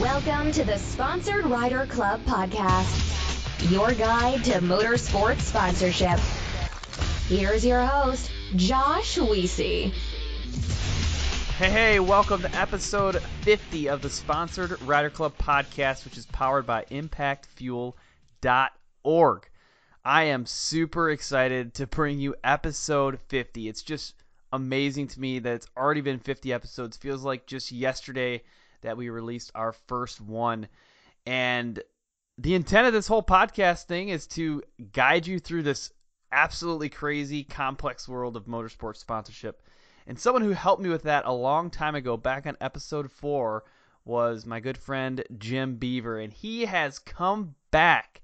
Welcome to the Sponsored Rider Club podcast, your guide to motorsports sponsorship. Here's your host, Josh Weesey. Hey, welcome to episode 50 of the Sponsored Rider Club podcast, which is powered by ImpactFuel.org. I am super excited to bring you episode 50. It's just amazing to me that it's already been 50 episodes. Feels like just yesterday that we released our first one. And the intent of this whole podcast thing is to guide you through this absolutely crazy, complex world of motorsports sponsorship. And someone who helped me with that a long time ago, back on episode 4, was my good friend Jim Beaver. And he has come back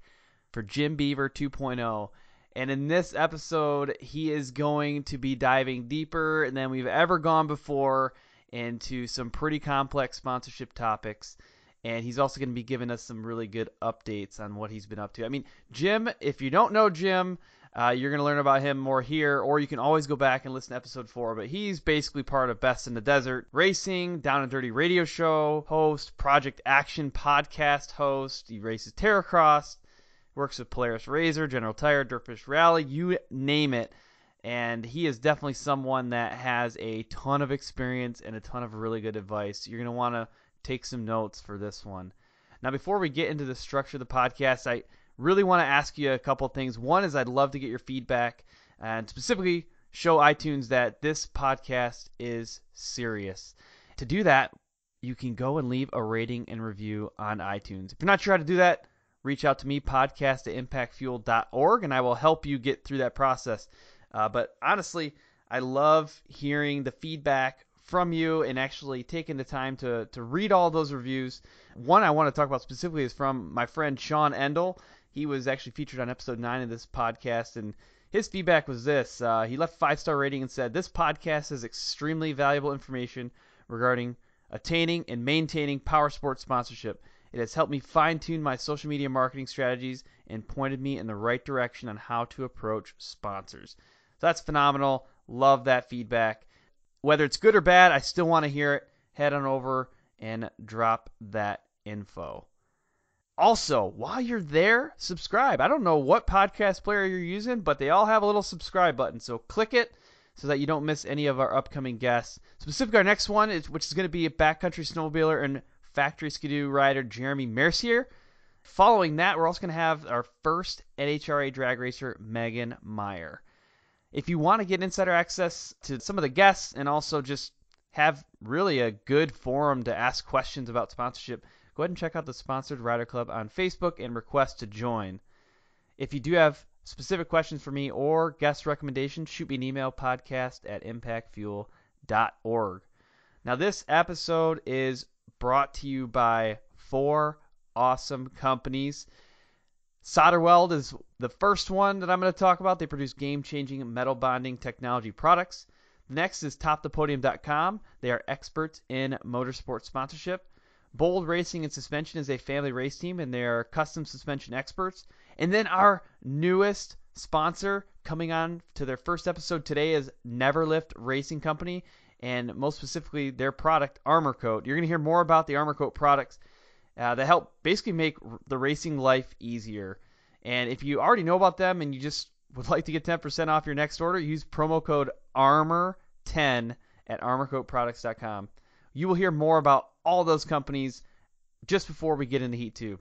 for Jim Beaver 2.0. And in this episode, he is going to be diving deeper than we've ever gone before into some pretty complex sponsorship topics. And he's also going to be giving us some really good updates on what he's been up to. I mean, Jim, if you don't know Jim, you're going to learn about him more here, or you can always go back and listen to episode 4. But he's basically part of Best in the Desert Racing, Down and Dirty radio show host, Project Action podcast host. He races Terracross, works with Polaris Razor, General Tire, Dirtfish Rally, you name it. And he is definitely someone that has a ton of experience and a ton of really good advice. You're going to want to take some notes for this one. Now, before we get into the structure of the podcast, I really want to ask you a couple things. One is I'd love to get your feedback and specifically show iTunes that this podcast is serious. To do that, you can go and leave a rating and review on iTunes. If you're not sure how to do that, reach out to me, podcast@impactfuel.org, and I will help you get through that process. But honestly, I love hearing the feedback from you and actually taking the time to read all those reviews. One I want to talk about specifically is from my friend Sean Endel. He was actually featured on episode 9 of this podcast, and his feedback was this. He left a 5-star rating and said, "This podcast is extremely valuable information regarding attaining and maintaining power sports sponsorship. It has helped me fine-tune my social media marketing strategies and pointed me in the right direction on how to approach sponsors." So that's phenomenal. Love that feedback. Whether it's good or bad, I still want to hear it. Head on over and drop that info. Also, while you're there, subscribe. I don't know what podcast player you're using, but they all have a little subscribe button. So click it so that you don't miss any of our upcoming guests. Specifically, our next one, which is going to be a backcountry snowmobiler and factory skidoo rider, Jeremy Mercier. Following that, we're also going to have our first NHRA drag racer, Megan Meyer. If you want to get insider access to some of the guests and also just have really a good forum to ask questions about sponsorship, go ahead and check out the Sponsored Rider Club on Facebook and request to join. If you do have specific questions for me or guest recommendations, shoot me an email, podcast@impactfuel.org. Now, this episode is brought to you by 4 awesome companies. SolderWeld is the first one that I'm going to talk about. They produce game-changing metal bonding technology products. Next is TopThePodium.com. They are experts in motorsport sponsorship. Bold Racing and Suspension is a family race team, and they are custom suspension experts. And then our newest sponsor coming on to their first episode today is Neverlift Racing Company, and most specifically their product, Armor Kote. You're going to hear more about the Armor Kote products that help basically make the racing life easier. And if you already know about them and you just would like to get 10% off your next order, use promo code ARMOR10 at armorcoteproducts.com. You will hear more about all those companies just before we get into Heat 2.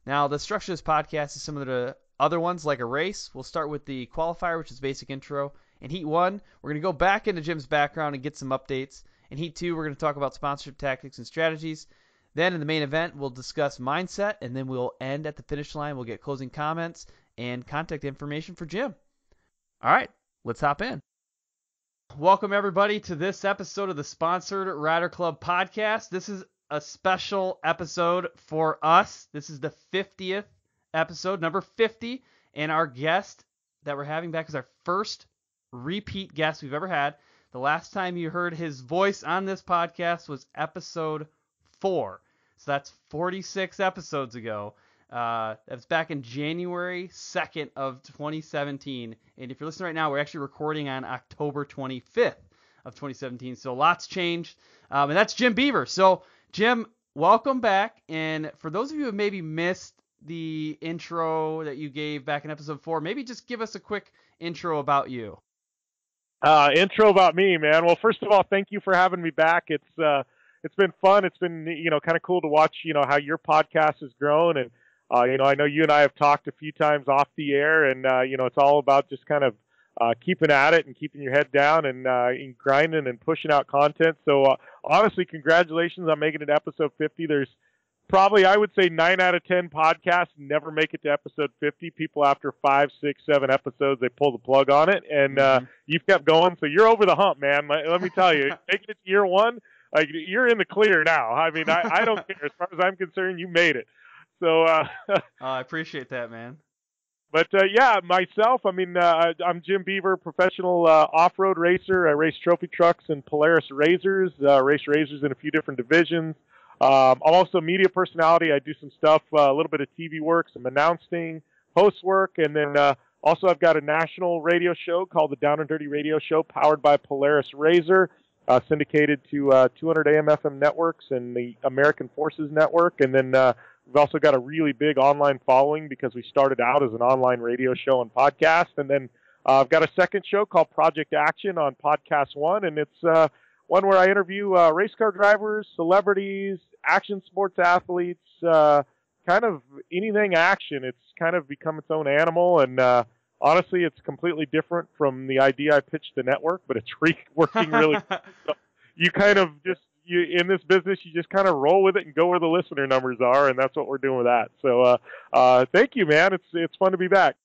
Now, the structure of this podcast is similar to other ones like a race. We'll start with the qualifier, which is basic intro. In Heat 1, we're going to go back into Jim's background and get some updates. In Heat 2, we're going to talk about sponsorship tactics and strategies. Then in the main event, we'll discuss mindset, and then we'll end at the finish line. We'll get closing comments and contact information for Jim. All right, let's hop in. Welcome, everybody, to this episode of the Sponsored Rider Club podcast. This is a special episode for us. This is the 50th episode, number 50, and our guest that we're having back is our first repeat guest we've ever had. The last time you heard his voice on this podcast was episode 4. So that's 46 episodes ago. That's back in January 2nd of 2017. And if you're listening right now, we're actually recording on October 25th of 2017. So lots changed. And that's Jim Beaver. So Jim, welcome back. And for those of you who maybe missed the intro that you gave back in episode 4, maybe just give us a quick intro about you. Intro about me, man. Well, first of all, thank you for having me back. It's been fun. It's been, kind of cool to watch, how your podcast has grown. And, I know you and I have talked a few times off the air, and, it's all about just kind of keeping at it and keeping your head down and grinding and pushing out content. So, honestly, congratulations on making it to episode 50. There's probably, I would say, 9 out of 10 podcasts never make it to episode 50. People after 5, 6, 7 episodes, they pull the plug on it, and you've kept going. So you're over the hump, man. Let me tell you, making it to year 1, like, you're in the clear now. I mean, I don't care. As far as I'm concerned, you made it. So I appreciate that, man. But yeah, myself, I mean, I'm Jim Beaver, professional off-road racer. I race trophy trucks and Polaris Razors, race Razors in a few different divisions. I'm also a media personality. I do some stuff, a little bit of TV work, some announcing, host work, and then also I've got a national radio show called the Down and Dirty Radio Show, powered by Polaris Razor, syndicated to 200 AM/FM networks and the American Forces Network. And then we've also got a really big online following because we started out as an online radio show and podcast. And then I've got a second show called Project Action on Podcast One, and it's one where I interview race car drivers, celebrities, action sports athletes, kind of anything action. It's kind of become its own animal, and honestly, it's completely different from the idea I pitched the network, but it's working really well. So you kind of just, in this business, you just kind of roll with it and go where the listener numbers are, and that's what we're doing with that. So thank you, man. It's fun to be back.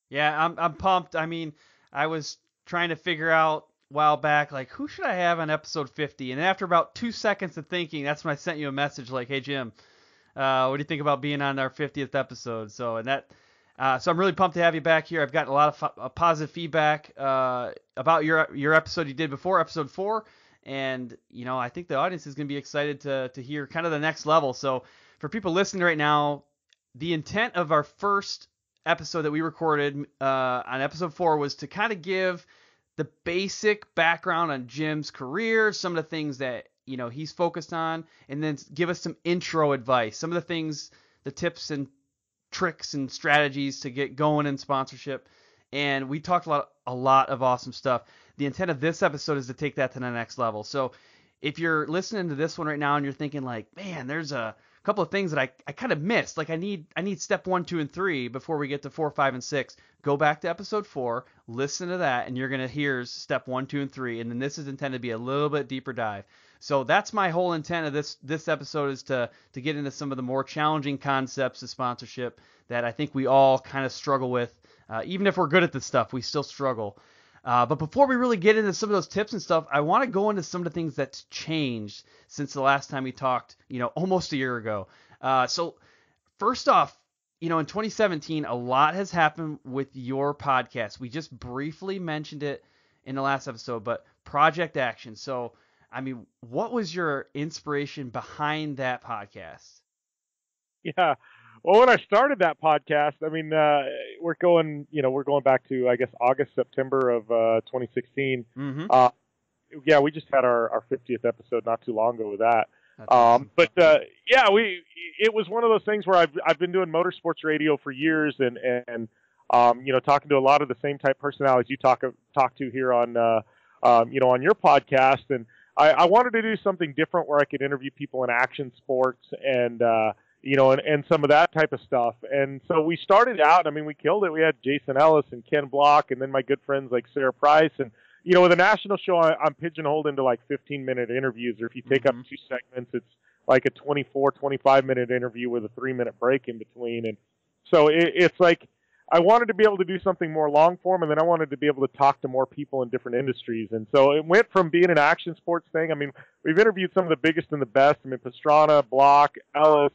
Yeah, I'm pumped. I mean, I was trying to figure out while back, like, who should I have on episode 50? And after about 2 seconds of thinking, that's when I sent you a message like, hey, Jim, what do you think about being on our 50th episode? So I'm really pumped to have you back here. I've gotten a lot of positive feedback about your episode you did before, episode 4. And, I think the audience is going to be excited to hear kind of the next level. So for people listening right now, the intent of our first episode that we recorded on episode 4 was to kind of give the basic background on Jim's career, some of the things that, he's focused on, and then give us some intro advice, some of the things, the tips and tricks and strategies to get going in sponsorship. And we talked a lot of awesome stuff. The intent of this episode is to take that to the next level. So if you're listening to this one right now and you're thinking like, man, there's a couple of things that I kind of missed. Like I need step 1, 2, and 3 before we get to 4, 5, and 6. Go back to episode 4, listen to that, and you're going to hear step 1, 2, and 3. And then this is intended to be a little bit deeper dive. So that's my whole intent of this episode, is to get into some of the more challenging concepts of sponsorship that I think we all kind of struggle with. Even if we're good at this stuff, we still struggle. But before we really get into some of those tips and stuff, I want to go into some of the things that's changed since the last time we talked, almost a year ago. So first off, in 2017, a lot has happened with your podcast. We just briefly mentioned it in the last episode, but Project Action. So, I mean, what was your inspiration behind that podcast? Yeah. Well, when I started that podcast, I mean, we're going back to, I guess, August, September of 2016. Mm-hmm. Yeah, we just had our 50th episode not too long ago with that. Awesome. But yeah, it was one of those things where I've been doing motorsports radio for years, and talking to a lot of the same type personalities you talk to here on on your podcast, and I wanted to do something different where I could interview people in action sports and and some of that type of stuff. And so we started out, I mean, we killed it. We had Jason Ellis and Ken Block, and then my good friends like Sarah Price. And, with a national show, I'm pigeonholed into like 15-minute interviews, or if you take up 2 segments, it's like a 24, 25-minute interview with a 3-minute break in between. And so it's like, I wanted to be able to do something more long form, and then I wanted to be able to talk to more people in different industries. And so it went from being an action sports thing. I mean, we've interviewed some of the biggest and the best. I mean, Pastrana, Block, Ellis,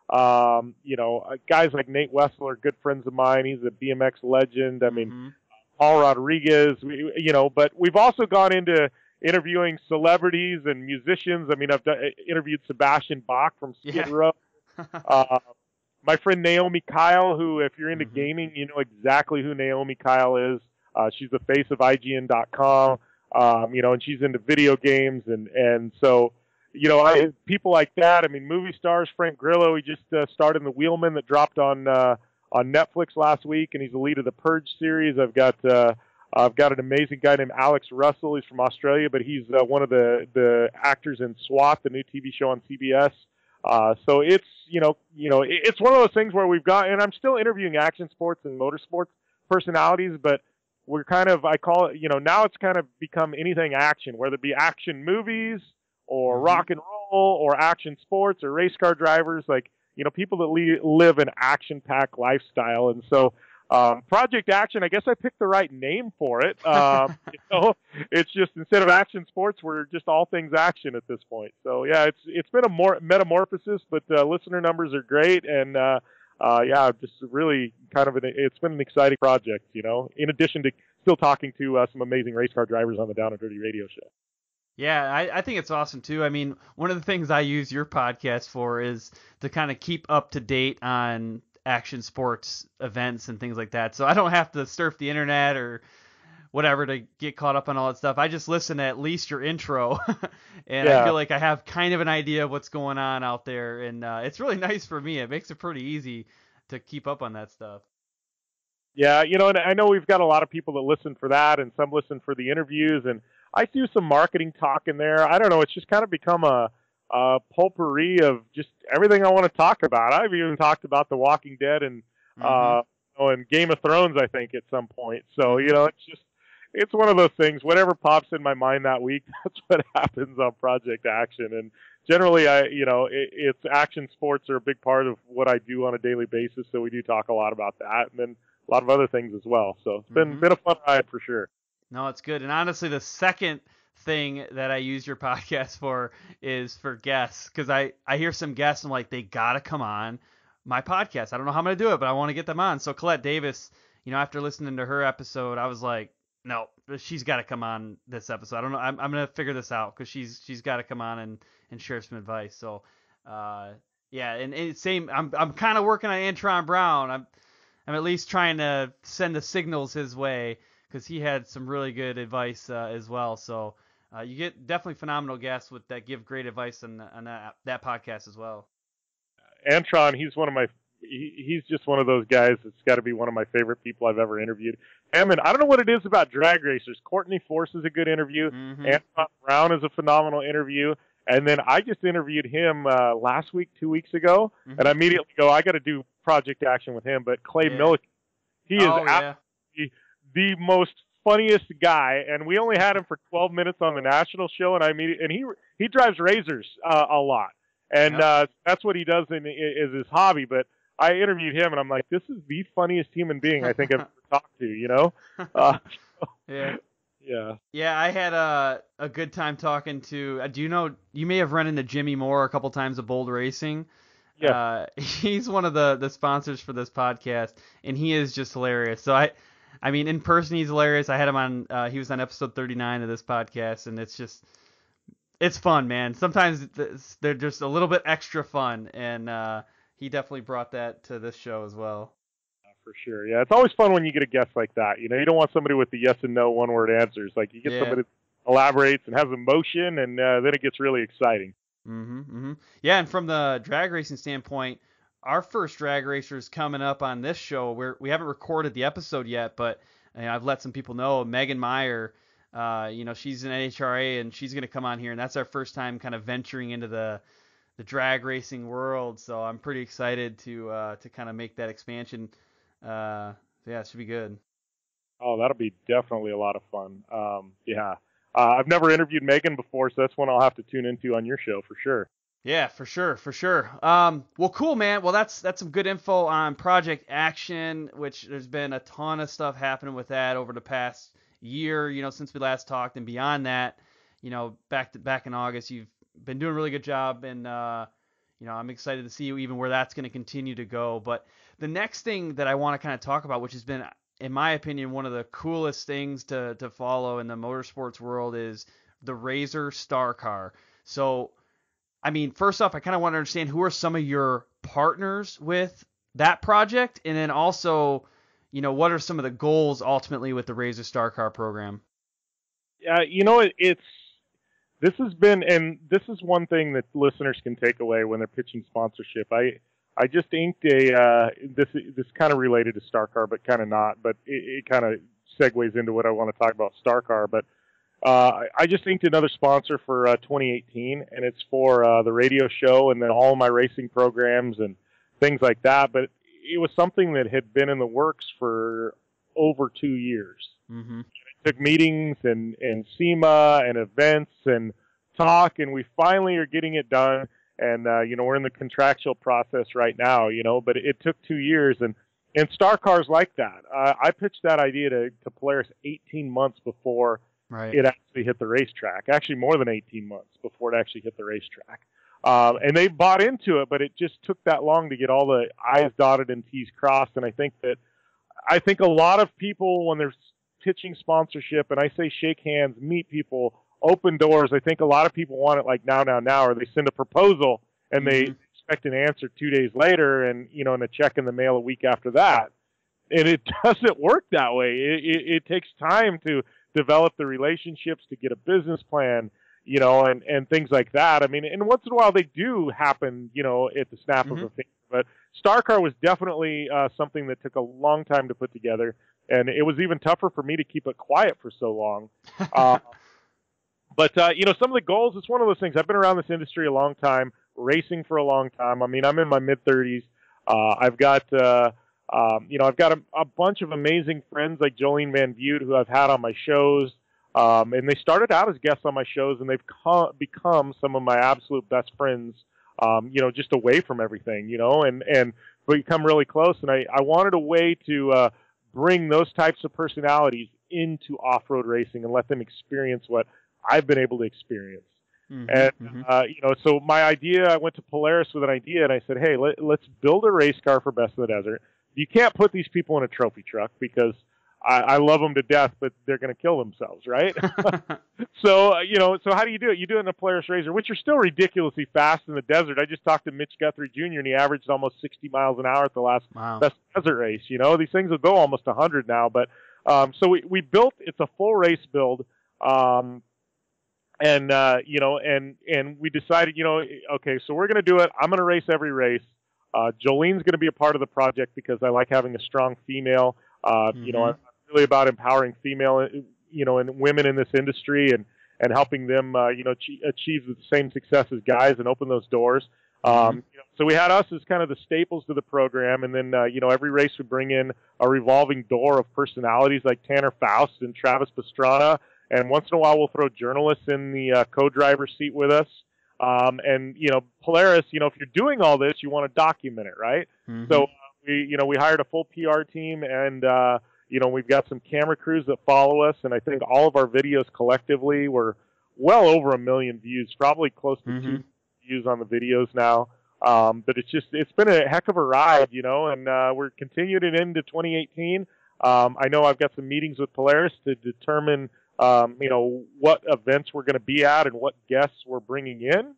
guys like Nate Wessler, good friends of mine. He's a BMX legend. I mean, Paul Rodriguez, but we've also gone into interviewing celebrities and musicians. I mean, I've interviewed Sebastian Bach from Skid Row. My friend Naomi Kyle, who, if you're into gaming, you know exactly who Naomi Kyle is. She's the face of IGN.com, and she's into video games. And so, people like that. I mean, movie stars. Frank Grillo, he just starred in The Wheelman that dropped on Netflix last week, and he's the lead of the Purge series. I've got an amazing guy named Alex Russell. He's from Australia, but he's one of the actors in SWAT, the new TV show on CBS. So it's it's one of those things where we've got, and I'm still interviewing action sports and motorsports personalities, but we're kind of, I call it, now it's kind of become anything action, whether it be action movies or rock and roll or action sports or race car drivers, like, people that live an action-packed lifestyle. And so Project Action, I guess I picked the right name for it. It's just, instead of action sports, we're just all things action at this point. So yeah, it's been a more metamorphosis, but listener numbers are great, and just really kind of it's been an exciting project, in addition to still talking to some amazing race car drivers on the Down and Dirty radio show. Yeah, I think it's awesome too. I mean, one of the things I use your podcast for is to kind of keep up to date on action sports events and things like that. So I don't have to surf the internet or whatever to get caught up on all that stuff. I just listen to at least your intro, and I feel like I have kind of an idea of what's going on out there, and it's really nice for me. It makes it pretty easy to keep up on that stuff. Yeah, and I know we've got a lot of people that listen for that, and some listen for the interviews, and I do some marketing talk in there. I don't know. It's just kind of become a potpourri of just everything I want to talk about. I've even talked about The Walking Dead and and Game of Thrones, I think, at some point. So it's one of those things. Whatever pops in my mind that week, that's what happens on Project Action. And generally, it's action sports are a big part of what I do on a daily basis. So we do talk a lot about that, and then a lot of other things as well. So it's been a fun ride for sure. No, it's good. And honestly, the second thing that I use your podcast for is for guests, because I hear some guests and I'm like, they got to come on my podcast. I don't know how I'm going to do it, but I want to get them on. So Colette Davis, after listening to her episode, I was like, no, she's got to come on this episode. I don't know. I'm going to figure this out because she's got to come on and share some advice. So, and same, I'm kind of working on Antron Brown. I'm at least trying to send the signals his way, because he had some really good advice as well. So you get definitely phenomenal guests that give great advice on that podcast as well. Antron, he's just one of those guys that's got to be one of my favorite people I've ever interviewed. I don't know what it is about drag racers. Courtney Force is a good interview. Antron Brown is a phenomenal interview. And then I just interviewed him last week, 2 weeks ago, and I immediately go, I got to do Project Action with him. But Clay Milliken, he is absolutely the most funniest guy, and we only had him for 12 minutes on the national show, and he drives razors a lot, and that's what he does is his hobby. But I interviewed him, and I'm like, this is the funniest human being I think I've ever talked to. Yeah, I had a good time talking to. Do you may have run into Jimmy Moore a couple times at Bold Racing. Yeah, he's one of the sponsors for this podcast, and he is just hilarious. So I mean, in person, he's hilarious. I had him on, he was on episode 39 of this podcast, and it's fun, man. Sometimes they're just a little bit extra fun, and he definitely brought that to this show as well. For sure. Yeah, it's always fun when you get a guest like that. You don't want somebody with the yes and no one-word answers. Like, you get somebody that elaborates and has emotion, and then it gets really exciting. Yeah, and from the drag racing standpoint, our first drag racer is coming up on this show. We haven't recorded the episode yet, but I've let some people know. Megan Meyer, she's an NHRA, and she's going to come on here, and that's our first time kind of venturing into the drag racing world. So I'm pretty excited to kind of make that expansion. Yeah, it should be good. Oh, that'll be definitely a lot of fun. I've never interviewed Megan before, so that's one I'll have to tune into on your show for sure. Yeah, for sure. Well, cool, man. Well, that's some good info on Project Action, which there's been a ton of stuff happening with that over the past year, since we last talked, and beyond that, back in August, you've been doing a really good job, and I'm excited to see even where that's going to continue to go. But the next thing that I want to kind of talk about, which has been, in my opinion, one of the coolest things to follow in the motorsports world, is the Razor Star Car. So, I mean, first off, I kind of want to understand who are some of your partners with that project, and then also, what are some of the goals ultimately with the Razor Star Car program? It's this has been, and this is one thing that listeners can take away when they're pitching sponsorship. I just inked this kind of related to StarCar, but kind of not, but it kind of segues into what I want to talk about StarCar. But I just inked another sponsor for 2018, and it's for the radio show and then all my racing programs and things like that. But it was something that had been in the works for over 2 years. Mm-hmm. It took meetings and SEMA and events and talk, and we finally are getting it done. And, we're in the contractual process right now, but it took 2 years. And StarCar's like that. I pitched that idea to Polaris 18 months before it actually hit the racetrack. Actually, more than 18 months before it actually hit the racetrack. And they bought into it, but it just took that long to get all the I's dotted and T's crossed. And I think a lot of people, when they're pitching sponsorship, and I say shake hands, meet people, open doors, I think a lot of people want it like now, or they send a proposal and they expect an answer 2 days later and, and a check in the mail a week after that. And it doesn't work that way. It takes time to develop the relationships, to get a business plan, and things like that. I mean, and once in a while they do happen, at the snap of a finger. But StarCar was definitely something that took a long time to put together. And it was even tougher for me to keep it quiet for so long. But some of the goals, it's one of those things. I've been around this industry a long time, racing for a long time. I mean, I'm in my mid-30s. I've got a bunch of amazing friends like Jolene Van Butte who I've had on my shows. And they started out as guests on my shows, and they've become some of my absolute best friends, just away from everything, and become really close. And I wanted a way to bring those types of personalities into off-road racing and let them experience what I've been able to experience. So my idea, I went to Polaris with an idea, and I said, hey, let's build a race car for Best of the Desert. You can't put these people in a trophy truck because I love them to death, but they're going to kill themselves, right? So how do you do it? You do it in a Polaris RZR, which are still ridiculously fast in the desert. I just talked to Mitch Guthrie Jr., and he averaged almost 60 miles an hour at the last Best Desert race. These things will go almost 100 now, but so we built, it's a full race build. And we decided, okay, so we're going to do it. I'm going to race every race. Jolene's going to be a part of the project because I like having a strong female. I'm really about empowering female, and women in this industry and helping them, achieve the same success as guys and open those doors. So we had us as kind of the staples to the program. And then, every race we bring in a revolving door of personalities like Tanner Faust and Travis Pastrana. And once in a while, we'll throw journalists in the co-driver seat with us. Polaris, if you're doing all this, you want to document it, right? So we hired a full PR team, and we've got some camera crews that follow us. And I think all of our videos collectively were well over 1 million views, probably close to 2 views on the videos now. But it's been a heck of a ride, and we're continuing it into 2018. I know I've got some meetings with Polaris to determine what events we're going to be at and what guests we're bringing in.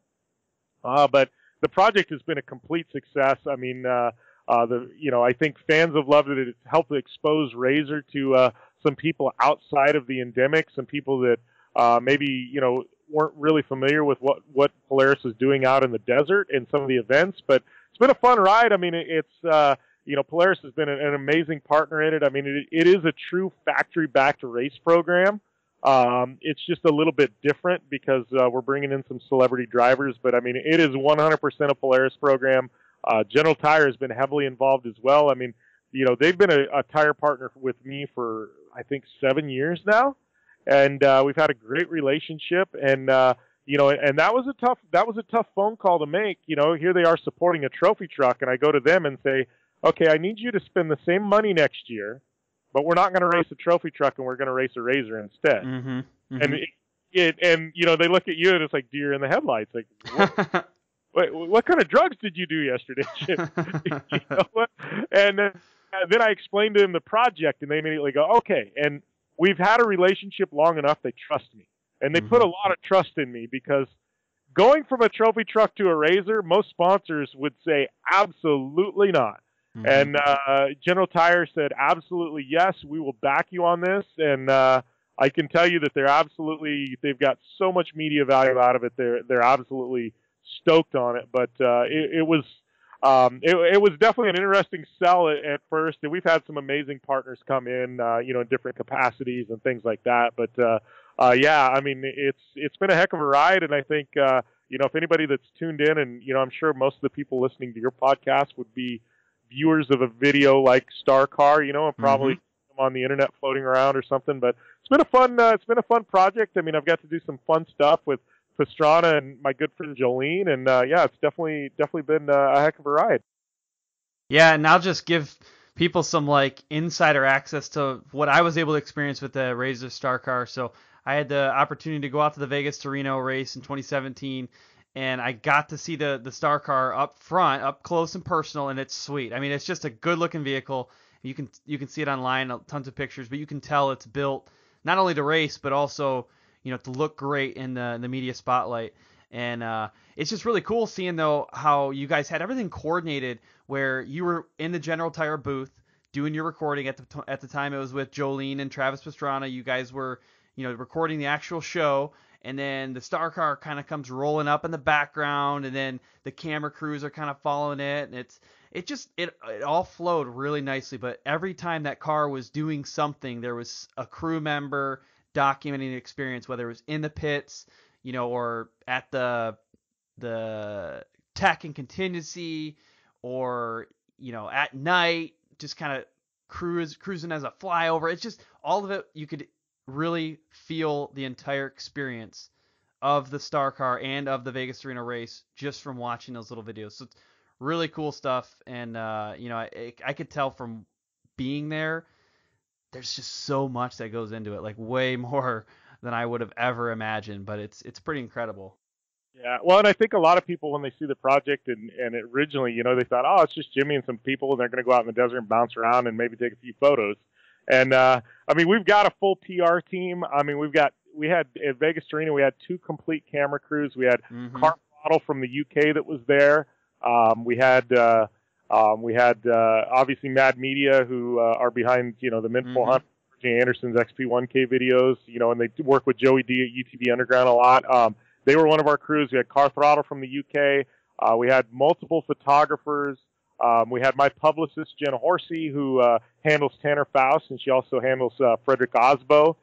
But the project has been a complete success. I mean, I think fans have loved it. It's helped expose RZR to some people outside of the endemic, some people that maybe, weren't really familiar with what Polaris is doing out in the desert and some of the events. But it's been a fun ride. I mean, it's Polaris has been an amazing partner in it. I mean, it is a true factory-backed race program. It's just a little bit different because we're bringing in some celebrity drivers, but I mean, it is 100% a Polaris program. General Tire has been heavily involved as well. I mean, they've been a tire partner with me for, I think, 7 years now. And we've had a great relationship. And, and that was a tough phone call to make. Here they are supporting a trophy truck, and I go to them and say, okay, I need you to spend the same money next year, but we're not going to race a trophy truck, and we're going to race a RZR instead. And they look at you and it's like deer in the headlights. Like, what kind of drugs did you do yesterday, Jim? And then I explained to them the project, and they immediately go, okay. And we've had a relationship long enough. They trust me, and they put a lot of trust in me because going from a trophy truck to a RZR, most sponsors would say absolutely not. And General Tire said, absolutely, yes, we will back you on this. And I can tell you that they've got so much media value out of it. They're absolutely stoked on it. But it was definitely an interesting sell at first, and we've had some amazing partners come in, in different capacities and things like that. But yeah, I mean, it's been a heck of a ride, and I think if anybody that's tuned in, and I'm sure most of the people listening to your podcast would be viewers of a video like Star Car, and probably on the internet floating around or something. But it's been a fun project. I mean, I've got to do some fun stuff with Pastrana and my good friend Jolene, and yeah, it's definitely been a heck of a ride. Yeah, and I'll just give people some like insider access to what I was able to experience with the Razor Star Car. So I had the opportunity to go out to the Vegas to Reno race in 2017, and I got to see the Star Car up front, up close and personal, and it's sweet. I mean, it's just a good looking vehicle. You can see it online, tons of pictures, but you can tell it's built not only to race, but also to look great in the media spotlight. And it's just really cool seeing, though, how you guys had everything coordinated where you were in the General Tire booth doing your recording. At the time, it was with Jolene and Travis Pastrana. You guys were, recording the actual show. And then the Star Car kind of comes rolling up in the background, and then the camera crews are kind of following it. And it all flowed really nicely. But every time that car was doing something, there was a crew member documenting the experience, whether it was in the pits, or at the tech and contingency, or at night, just kind of cruising as a flyover. It's just all of it. You could really feel the entire experience of the Star Car and of the Vegas to Reno race just from watching those little videos. So it's really cool stuff. And I could tell from being there, there's just so much that goes into it, like way more than I would have ever imagined, but it's pretty incredible. Yeah, well, and I think a lot of people, when they see the project and originally, they thought, oh, it's just Jimmy and some people, and they're going to go out in the desert and bounce around and maybe take a few photos. And I mean, we've got a full PR team. I mean, we had at Vegas to Reno, we had 2 complete camera crews. We had Car Throttle from the UK that was there. We had obviously Mad Media, who are behind the Mint 400, Jay Anderson's XP1K videos, and they work with Joey D at UTV Underground a lot. They were one of our crews. We had Car Throttle from the UK. We had multiple photographers. We had my publicist, Jenna Horsey, who handles Tanner Faust, and she also handles Frederick Osbo.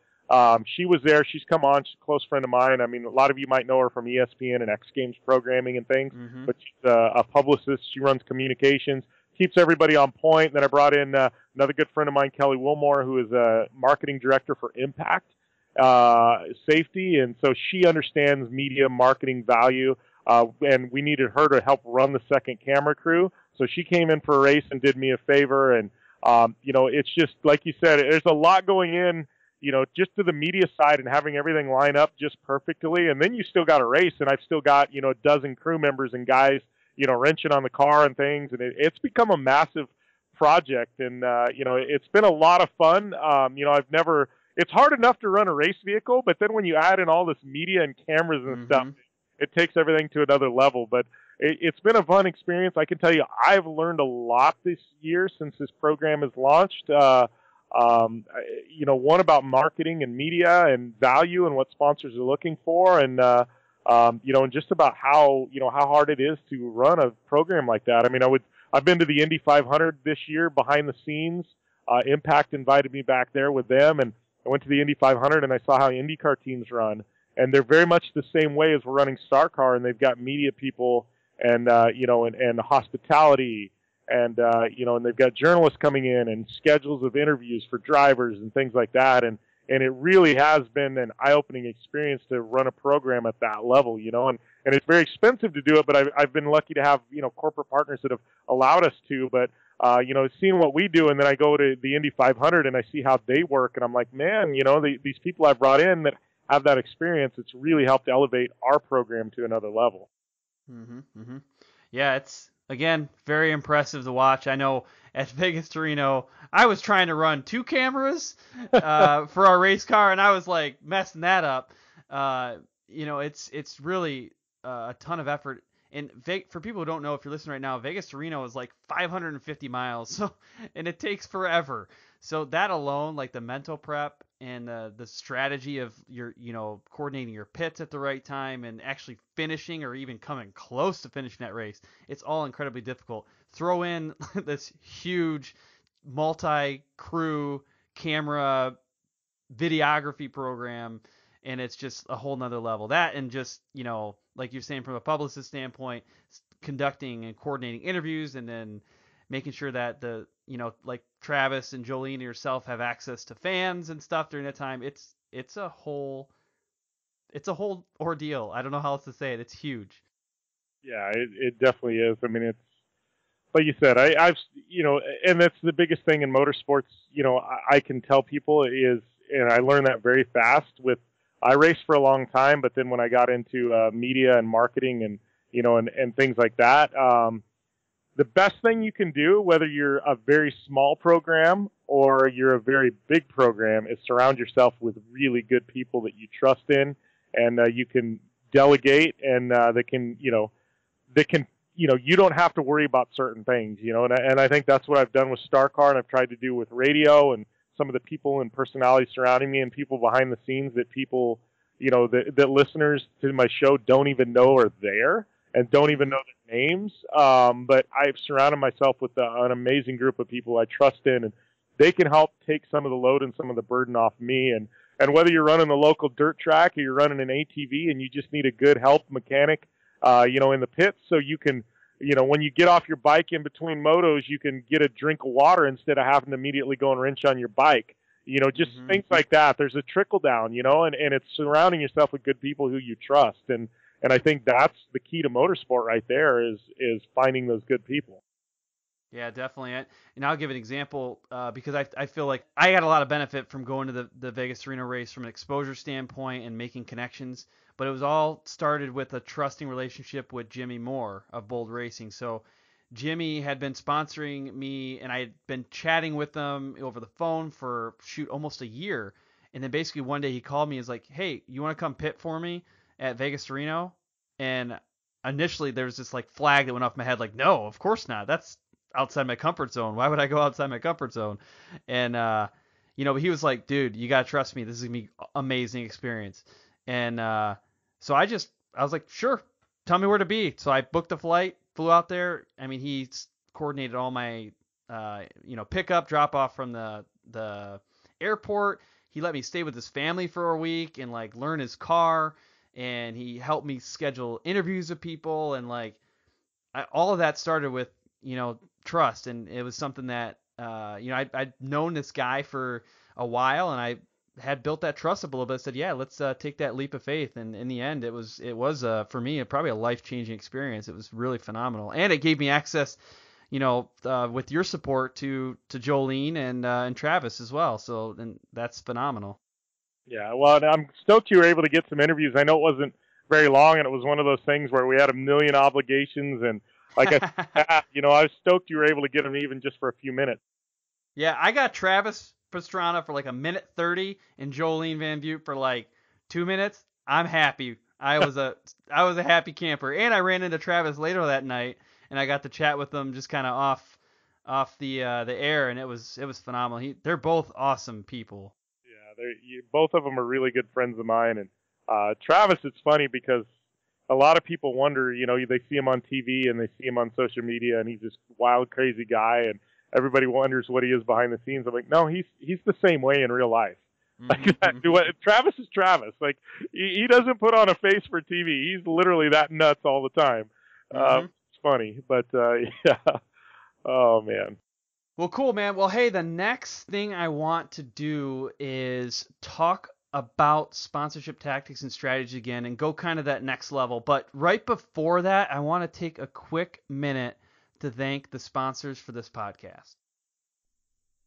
She was there. She's come on. She's a close friend of mine. I mean, a lot of you might know her from ESPN and X Games programming and things, but she's a publicist. She runs communications, keeps everybody on point. Then I brought in another good friend of mine, Kelly Wilmore, who is a marketing director for Impact Safety, and so she understands media marketing value, and we needed her to help run the second camera crew. So she came in for a race and did me a favor, and it's just like you said, there's a lot going in, just to the media side and having everything line up just perfectly, and then you still got a race, and I've still got a dozen crew members and guys wrenching on the car and things, and it's become a massive project, and it's been a lot of fun. It's hard enough to run a race vehicle, but then when you add in all this media and cameras and stuff, it takes everything to another level. But it's been a fun experience. I can tell you, I've learned a lot this year since this program has launched. One about marketing and media and value and what sponsors are looking for, and and just about how hard it is to run a program like that. I mean, I've been to the Indy 500 this year behind the scenes. Impact invited me back there with them, and I went to the Indy 500 and I saw how IndyCar teams run, and they're very much the same way as we're running Star Car, and they've got media people and hospitality, and and they've got journalists coming in and schedules of interviews for drivers and things like that, and it really has been an eye-opening experience to run a program at that level, and it's very expensive to do it, but I've been lucky to have corporate partners that have allowed us to, but seeing what we do, and then I go to the Indy 500 and I see how they work, and I'm like, man, these people I've brought in that have that experience, it's really helped elevate our program to another level. Yeah, it's, again, very impressive to watch. I know at Vegas to Reno, I was trying to run 2 cameras for our race car, and I was like messing that up. It's really a ton of effort. And for people who don't know, if you're listening right now, Vegas to Reno is like 550 miles, so and it takes forever. So that alone, like the mental prep and the strategy of your, coordinating your pits at the right time and actually finishing or even coming close to finishing that race, it's all incredibly difficult. Throw in this huge multi-crew camera videography program, and it's just a whole nother level. That, and just, like you're saying, from a publicist standpoint, conducting and coordinating interviews, and then making sure that like Travis and Jolene and yourself have access to fans and stuff during that time. It's a whole ordeal. I don't know how else to say it. It's huge. Yeah, it definitely is. I mean, it's like you said, I've, and that's the biggest thing in motorsports, I can tell people is, and I learned that very fast I raced for a long time, but then when I got into media and marketing and, and things like that, the best thing you can do, whether you're a very small program or you're a very big program, is surround yourself with really good people that you trust in, and you can delegate, and you don't have to worry about certain things, and I think that's what I've done with StarCar, and I've tried to do with radio and some of the people and personalities surrounding me and people behind the scenes that people, that listeners to my show don't even know are there and don't even know their names. But I've surrounded myself with an amazing group of people I trust in, and they can help take some of the load and some of the burden off me. And whether you're running the local dirt track or you're running an ATV and you just need a good help mechanic, in the pits, so you can, when you get off your bike in between motos, you can get a drink of water instead of having to immediately go and wrench on your bike. Just things like that. There's a trickle down, and it's surrounding yourself with good people who you trust. And I think that's the key to motorsport right there is finding those good people. Yeah, definitely. And I'll give an example because I feel like I got a lot of benefit from going to the Vegas to Reno race from an exposure standpoint and making connections. But it was all started with a trusting relationship with Jimmy Moore of Bold Racing. So Jimmy had been sponsoring me, and I had been chatting with him over the phone for almost a year. And then basically one day he called me and was like, "Hey, you want to come pit for me at Vegas to Reno?" And initially there was this like flag that went off my head, like, no, of course not. That's outside my comfort zone. Why would I go outside my comfort zone? And but he was like, "Dude, you gotta trust me. This is gonna be amazing experience." And so I was like, "Sure, tell me where to be." So I booked a flight, flew out there. I mean, he coordinated all my pickup, drop off from the airport. He let me stay with his family for a week and like learn his car, and he helped me schedule interviews with people, and like all of that started with trust. And it was something that I'd known this guy for a while, and I had built that trust up a little bit. I said, yeah, let's take that leap of faith. And in the end, it was for me probably a life-changing experience. It was really phenomenal, and it gave me access, with your support to Jolene and Travis as well. So, and that's phenomenal. Yeah, well, I'm stoked you were able to get some interviews. I know it wasn't very long, and it was one of those things where we had a million obligations, and like I was stoked you were able to get them even just for a few minutes. Yeah, I got Travis Pastrana for like 1:30 and Jolene Van Butte for like 2 minutes. I'm happy. I was a happy camper, and I ran into Travis later that night, and I got to chat with them just kind of off the air, and it was phenomenal. They're both awesome people. Yeah, both of them are really good friends of mine, and Travis, it's funny because a lot of people wonder, they see him on TV and they see him on social media, and he's this wild, crazy guy, and everybody wonders what he is behind the scenes. I'm like, no, he's the same way in real life. Mm-hmm. Like, Travis is Travis. Like, he doesn't put on a face for TV. He's literally that nuts all the time. It's funny, but yeah. Oh man. Well, cool, man. Well, hey, the next thing I want to do is talk about sponsorship tactics and strategy again and go kind of that next level. But right before that, I want to take a quick minute to thank the sponsors for this podcast.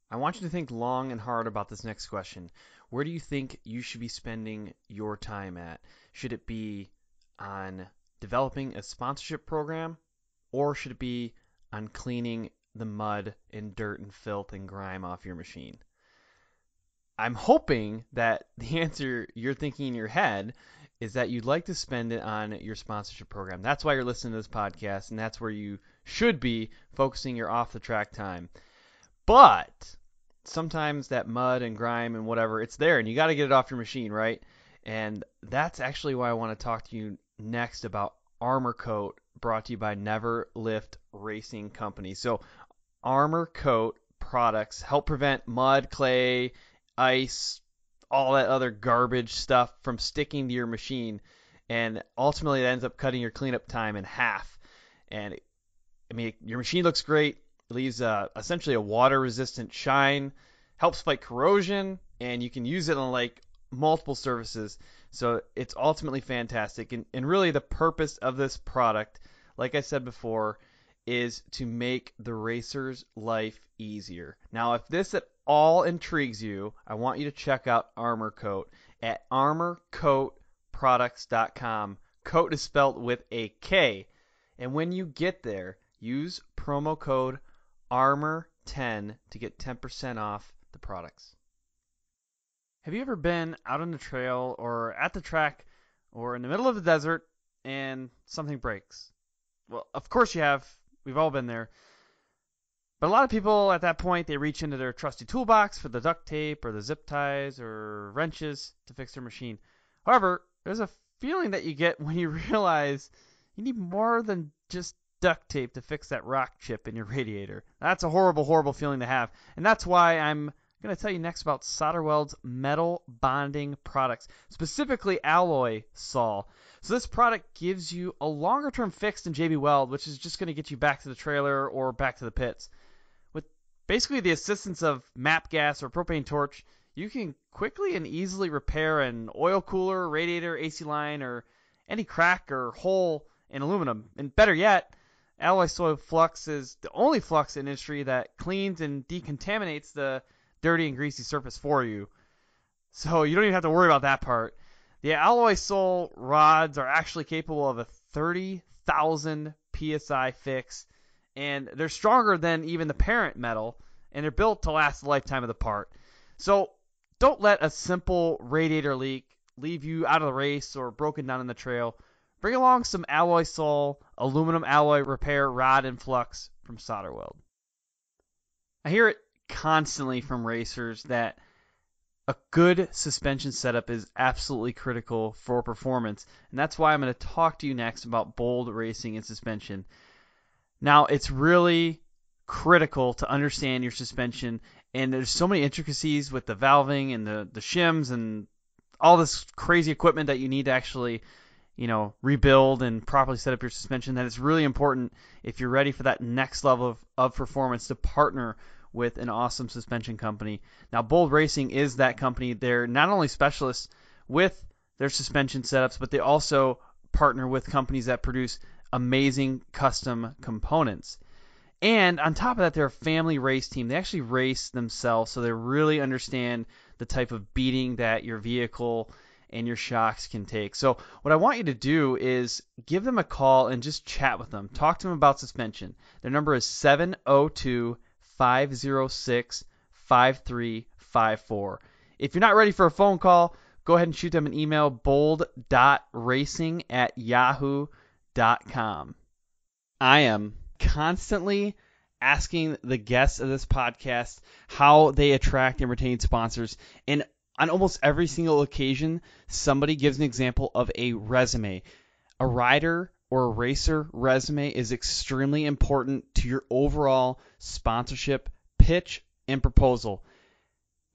I want you to think long and hard about this next question. Where do you think you should be spending your time at? Should it be on developing a sponsorship program, or should it be on cleaning the mud and dirt and filth and grime off your machine? I'm hoping that the answer you're thinking in your head is that you'd like to spend it on your sponsorship program. That's why you're listening to this podcast, and that's where you should be focusing your off-the-track time. But sometimes that mud and grime and whatever, it's there, and you got to get it off your machine, right? And that's actually why I want to talk to you next about Armor Kote, brought to you by Never Lift Racing Company. So Armor Kote products help prevent mud, clay, ice, all that other garbage stuff from sticking to your machine, and ultimately it ends up cutting your cleanup time in half. And I mean, your machine looks great. It leaves essentially a water-resistant shine, helps fight corrosion, and you can use it on like multiple surfaces. So it's ultimately fantastic. And really the purpose of this product, like I said before, is to make the racer's life easier. Now, if this at all intrigues you, I want you to check out Armor Kote at armorkoteproducts.com. Kote is spelled with a K. And when you get there, use promo code ARMOR10 to get 10% off the products. Have you ever been out on the trail or at the track or in the middle of the desert and something breaks? Well, of course you have. We've all been there. But a lot of people at that point, they reach into their trusty toolbox for the duct tape or the zip ties or wrenches to fix their machine. However, there's a feeling that you get when you realize you need more than just duct tape to fix that rock chip in your radiator. That's a horrible, horrible feeling to have. And that's why I'm going to tell you next about SolderWeld's metal bonding products, specifically alloy sol. So this product gives you a longer-term fix than JB Weld, which is just going to get you back to the trailer or back to the pits. With basically the assistance of MAP gas or propane torch, you can quickly and easily repair an oil cooler, radiator, AC line, or any crack or hole in aluminum. And better yet, alloy sol flux is the only flux in industry that cleans and decontaminates the dirty and greasy surface for you. So you don't even have to worry about that part. The alloy sol rods are actually capable of a 30,000 PSI fix, and they're stronger than even the parent metal, and they're built to last the lifetime of the part. So don't let a simple radiator leak leave you out of the race or broken down in the trail. Bring along some alloy sol aluminum alloy repair rod and flux from SolderWeld. I hear it constantly from racers that a good suspension setup is absolutely critical for performance, and that's why I'm going to talk to you next about bold racing and suspension. Now, it's really critical to understand your suspension, and there's so many intricacies with the valving and the shims and all this crazy equipment that you need to actually, rebuild and properly set up your suspension, that it's really important if you're ready for that next level of performance to partner with an awesome suspension company. Now, Bold Racing is that company. They're not only specialists with their suspension setups, but they also partner with companies that produce amazing custom components. And on top of that, they're a family race team. They actually race themselves, so they really understand the type of beating that your vehicle and your shocks can take. So what I want you to do is give them a call and just chat with them. Talk to them about suspension. Their number is 702-506-5354. If you're not ready for a phone call, go ahead and shoot them an email, bold.racing@yahoo.com. I am constantly asking the guests of this podcast how they attract and retain sponsors. And on almost every single occasion, somebody gives an example of a resume. A rider or a racer resume is extremely important to your overall sponsorship pitch and proposal.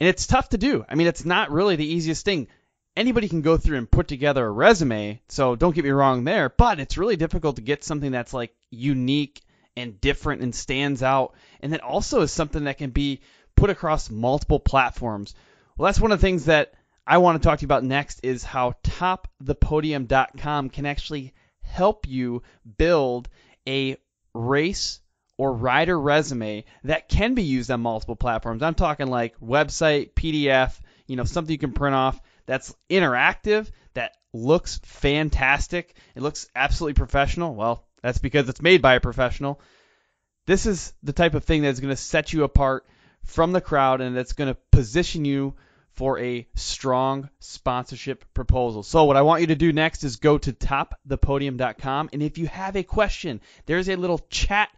And it's tough to do. I mean, it's not really the easiest thing. Anybody can go through and put together a resume, so don't get me wrong there, but it's really difficult to get something that's like unique and different and stands out, and that also is something that can be put across multiple platforms. Well, that's one of the things that I want to talk to you about next, is how topthepodium.com can actually help you build a race or rider resume that can be used on multiple platforms. I'm talking like website, PDF, something you can print off that's interactive, that looks fantastic. It looks absolutely professional. Well, that's because it's made by a professional. This is the type of thing that's going to set you apart from the crowd, and that's going to position you for a strong sponsorship proposal. So what I want you to do next is go to topthepodium.com, and if you have a question, there's a little chat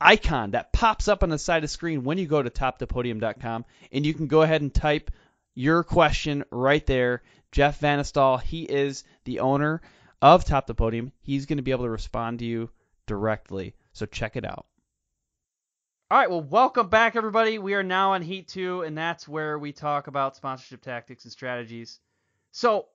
icon that pops up on the side of the screen when you go to topthepodium.com, and you can go ahead and type your question right there. Jeff Vanestal, he is the owner of Top the Podium. He's going to be able to respond to you directly, so check it out. All right, well, welcome back, everybody. We are now on Heat 2, and that's where we talk about sponsorship tactics and strategies. So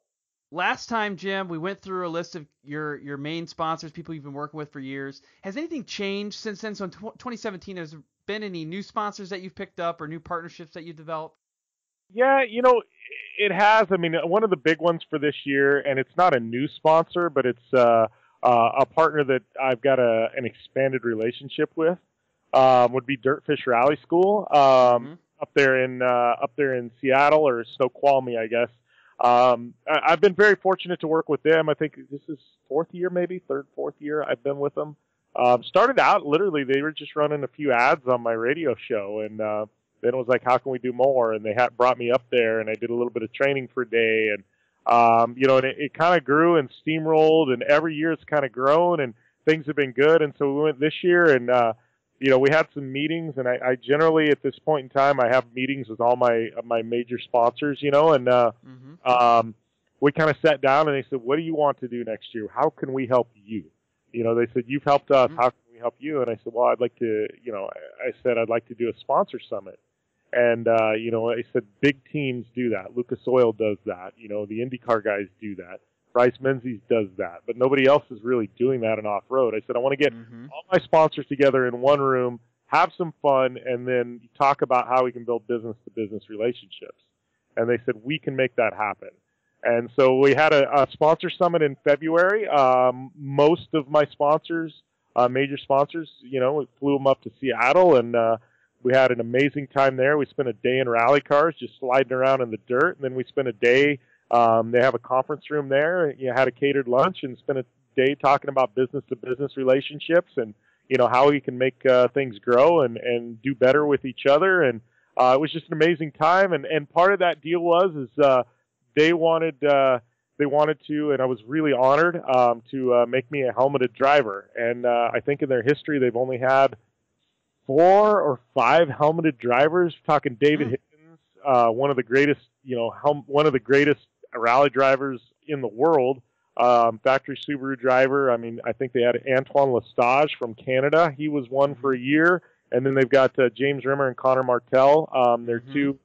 last time, Jim, we went through a list of your main sponsors, people you've been working with for years. Has anything changed since then? So in 2017, has there been any new sponsors that you've picked up or new partnerships that you've developed? Yeah, it has. I mean, one of the big ones for this year, and it's not a new sponsor, but it's a partner that I've got an expanded relationship with. Would be Dirtfish Rally School up there in Seattle, or Snoqualmie, I guess. I've been very fortunate to work with them. I think this is fourth year I've been with them. Started out literally, they were just running a few ads on my radio show, and then it was like, how can we do more? And they brought me up there, and I did a little bit of training for a day, and and it kind of grew and steamrolled, and every year it's kind of grown, and things have been good. And so we went this year, and we had some meetings, and I generally, at this point in time, I have meetings with all my major sponsors, and we kind of sat down, and they said, what do you want to do next year? How can we help you? They said, you've helped us. How can we help you? And I said, well, I'd like to, I'd like to do a sponsor summit. And, I said, big teams do that. Lucas Oil does that. The IndyCar guys do that. Bryce Menzies does that, but nobody else is really doing that in off-road. I said, I want to get all my sponsors together in one room, have some fun, and then talk about how we can build business-to-business relationships. And they said, we can make that happen. And so we had a sponsor summit in February. Most of my sponsors, major sponsors, flew them up to Seattle, and we had an amazing time there. We spent a day in rally cars, just sliding around in the dirt, and then we spent a day. They have a conference room there. Had a catered lunch and spent a day talking about business-to-business relationships and, how we can make things grow and do better with each other. And it was just an amazing time. And part of that deal is they wanted to, and I was really honored to make me a helmeted driver. And I think in their history they've only had 4 or 5 helmeted drivers. Talking David Higgins, one of the greatest, one of the greatest rally drivers in the world, factory Subaru driver. I mean, I think they had Antoine Lestage from Canada. He was one for a year, and then they've got James Rimmer and Connor Martell. They're two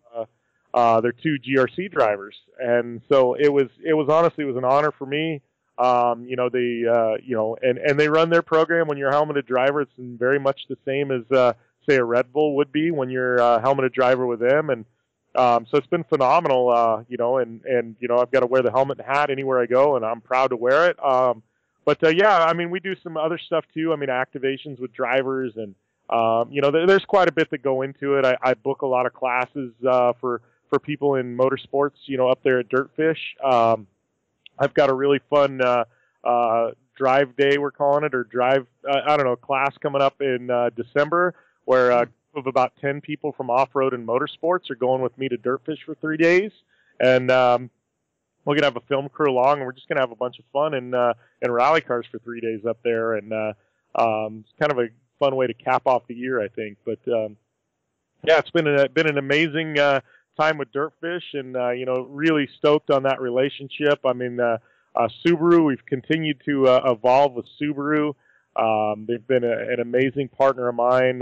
GRC drivers, and so it was honestly an honor for me. And they run their program when you're a helmeted driver. It's very much the same as say a Red Bull would be when you're a helmeted driver with them, and so it's been phenomenal, and I've got to wear the helmet and hat anywhere I go, and I'm proud to wear it. We do some other stuff too. I mean, activations with drivers, and there's quite a bit that go into it. I book a lot of classes for people in motorsports, up there at Dirtfish. I've got a really fun drive day, we're calling it, or drive, class coming up in December, where of about 10 people from off-road and motorsports are going with me to Dirtfish for 3 days, and we're gonna have a film crew along, and we're just gonna have a bunch of fun in rally cars for 3 days up there, and it's kind of a fun way to cap off the year, I think. But it's been an amazing time with Dirtfish, and really stoked on that relationship. I mean, Subaru, we've continued to evolve with Subaru. They've been an amazing partner of mine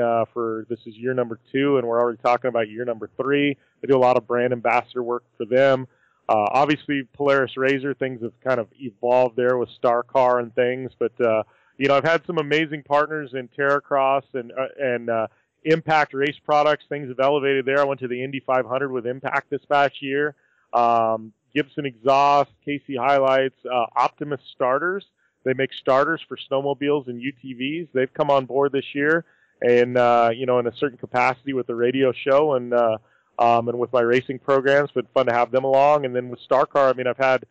this is year number 2, and we're already talking about year number 3. I do a lot of brand ambassador work for them. Obviously, Polaris RZR, things have kind of evolved there with Star Car and things, but I've had some amazing partners in Terracross and Impact Race Products. Things have elevated there. I went to the Indy 500 with Impact this past year. Gibson Exhaust, KC Highlights, Optimus Starters. They make starters for snowmobiles and UTVs. They've come on board this year, and in a certain capacity with the radio show and with my racing programs. It's been fun to have them along. And then with Star Car, I mean, I've had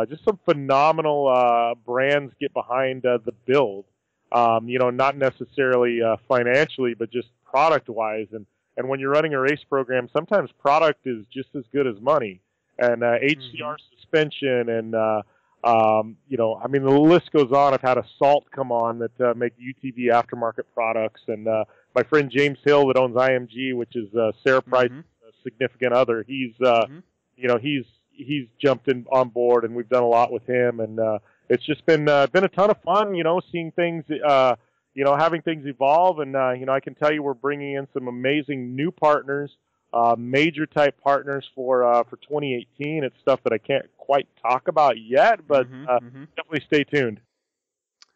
just some phenomenal brands get behind the build. Not necessarily financially, but just product-wise. And And when you're running a race program, sometimes product is just as good as money. And HCR suspension and, I mean, the list goes on. I've had Assault come on that make UTV aftermarket products. And my friend James Hill that owns IMG, which is Sarah Price's significant other, he's jumped in on board, and we've done a lot with him. And it's just been a ton of fun, seeing things, having things evolve. And, I can tell you we're bringing in some amazing new partners, major type partners for 2018. It's stuff that I can't quite talk about yet, but definitely stay tuned.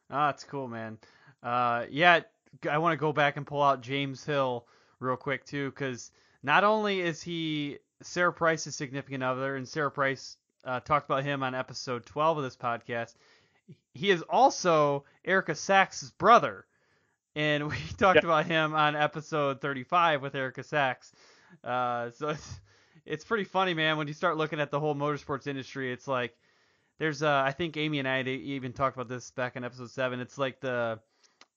Oh, that's cool, man. Yeah, I want to go back and pull out James Hill real quick too, because not only is he Sarah Price's significant other, and Sarah Price talked about him on episode 12 of this podcast, he is also Erica Sachs' brother, and we talked about him on episode 35 with Erica Sachs. So it's pretty funny, man, when you start looking at the whole motorsports industry. It's like there's I think Amy and I even talked about this back in episode 7. It's like the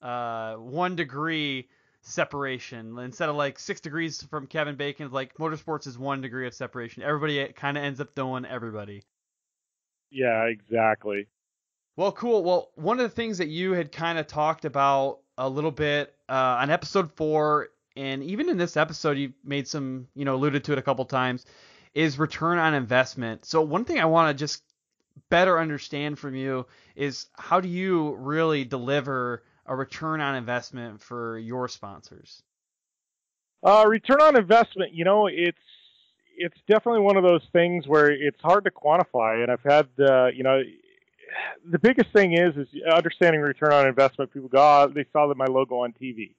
1 degree separation. Instead of like 6 degrees from Kevin Bacon, like motorsports is 1 degree of separation. Everybody kind of ends up knowing everybody. Yeah, exactly. Well, cool. Well, one of the things that you had kind of talked about a little bit on episode 4, and even in this episode, you made some, alluded to it a couple times, is return on investment. So one thing I want to just better understand from you is, how do you really deliver a return on investment for your sponsors? Return on investment, it's definitely one of those things where it's hard to quantify. And I've had, the biggest thing is understanding return on investment. People go, they saw that my logo on TV.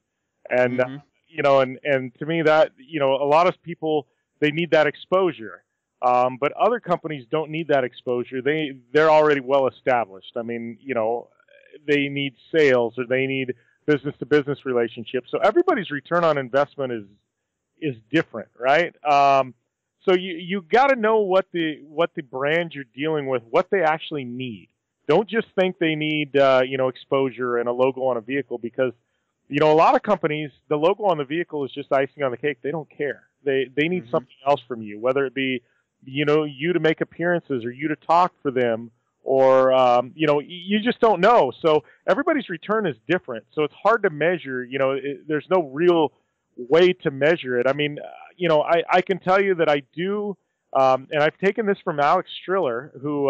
And, and to me that, a lot of people, they need that exposure. But other companies don't need that exposure. They're already well established. I mean, they need sales, or they need business to business relationships. So everybody's return on investment is different, right? So you got to know what the brand you're dealing with, what they actually need. Don't just think they need, exposure and a logo on a vehicle, because, a lot of companies, the logo on the vehicle is just icing on the cake. They don't care. They need something else from you, whether it be, you to make appearances, or you to talk for them, or, you just don't know. So everybody's return is different. So it's hard to measure, there's no real way to measure it. I mean, I can tell you that I do, and I've taken this from Alex Striller, who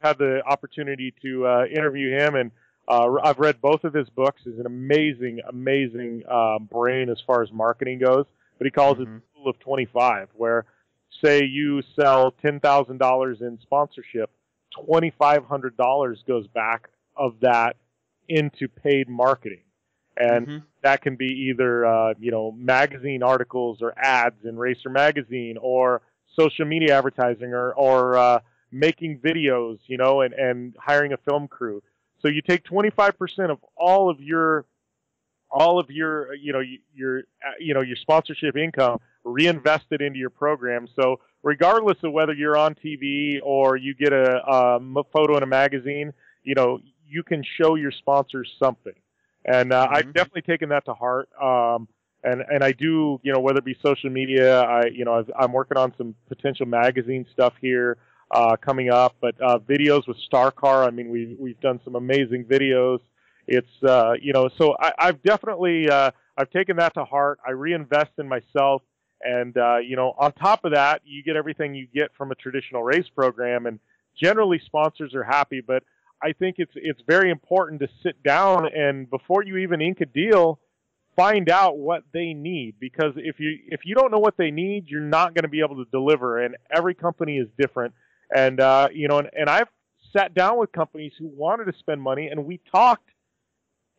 had the opportunity to interview him, and I've read both of his books. He's an amazing brain as far as marketing goes, but he calls it the Rule of 25, where, say you sell $10,000 in sponsorship, $2,500 goes back of that into paid marketing. And that can be either, magazine articles or ads in Racer Magazine, or social media advertising, or making videos, and hiring a film crew. So you take 25% of all of your sponsorship income, reinvest it into your program. So regardless of whether you're on TV or you get a photo in a magazine, you can show your sponsors something. And I've definitely taken that to heart. And I do, whether it be social media, I'm working on some potential magazine stuff here coming up, but videos with Star Car. I mean, we've done some amazing videos. It's so I've definitely I've taken that to heart. I reinvest in myself, and on top of that, you get everything you get from a traditional race program, and generally sponsors are happy. But I think it's very important to sit down, and before you even ink a deal, find out what they need, because if you don't know what they need, you're not going to be able to deliver. And every company is different. And and I've sat down with companies who wanted to spend money, and we talked,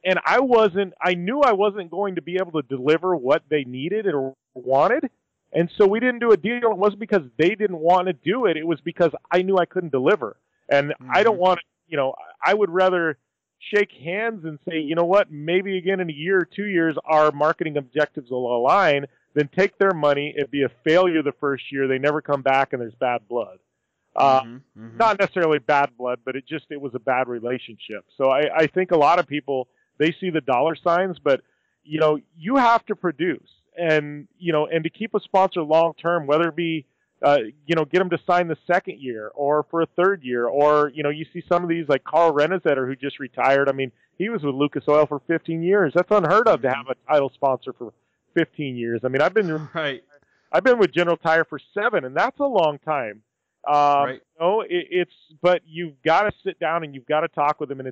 and I knew I wasn't going to be able to deliver what they needed or wanted. And so we didn't do a deal. It wasn't because they didn't want to do it. It was because I knew I couldn't deliver. And I don't want to, I would rather shake hands and say, you know what, maybe again in a year or 2 years, our marketing objectives will align, than take their money. It'd be a failure the first year. They never come back, and there's bad blood. Not necessarily bad blood, but it was a bad relationship. So I think a lot of people, they see the dollar signs, but you have to produce. and to keep a sponsor long term, whether it be get them to sign the second year or for a third year, or you see some of these like Carl Renesetter, who just retired. I mean, he was with Lucas Oil for 15 years. That's unheard of to have a title sponsor for 15 years. I mean, I've been with General Tire for 7, and that's a long time. Right. But you've got to sit down and you've got to talk with them, and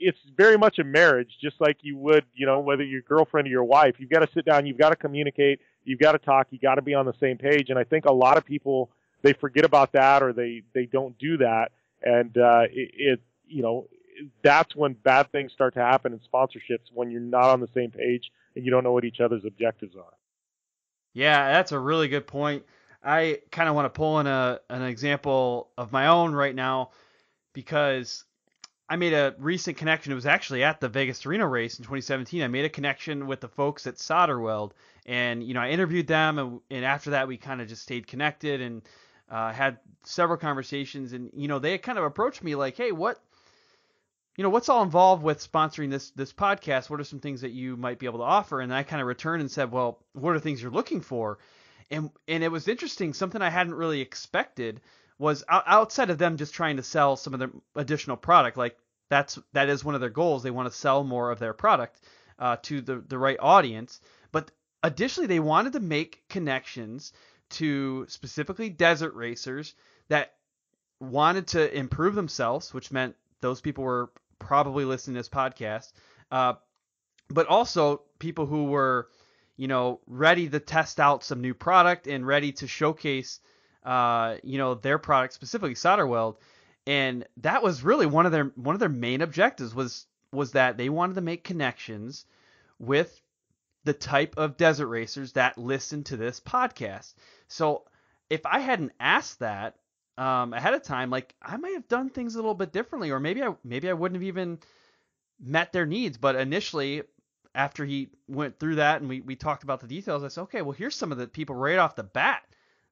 it's very much a marriage, just like you would, whether your girlfriend or your wife. You've got to sit down, you've got to communicate, you've got to talk, you got to be on the same page. And I think a lot of people, they forget about that, or they don't do that, and that's when bad things start to happen in sponsorships, when you're not on the same page and you don't know what each other's objectives are. Yeah, that's a really good point. I kind of want to pull in an example of my own right now, because I made a recent connection. It was actually at the Vegas to Reno race in 2017. I made a connection with the folks at SolderWeld, and I interviewed them, and after that we kind of just stayed connected and had several conversations, and they kind of approached me like, hey, what's all involved with sponsoring this podcast? What are some things that you might be able to offer? And I kind of returned and said, well, what are things you're looking for? And it was interesting. Something I hadn't really expected was outside of them just trying to sell some of their additional product. Like that is one of their goals. They want to sell more of their product to the right audience. But additionally, they wanted to make connections to specifically desert racers that wanted to improve themselves, which meant those people were probably listening to this podcast, but also people who were, ready to test out some new product and ready to showcase, their product, specifically SolderWeld. And that was really one of their main objectives was that they wanted to make connections with the type of desert racers that listen to this podcast. So if I hadn't asked that ahead of time, like I might have done things a little bit differently, or maybe I wouldn't have even met their needs. But initially, after he went through that and we talked about the details, I said, okay, well, here's some of the people right off the bat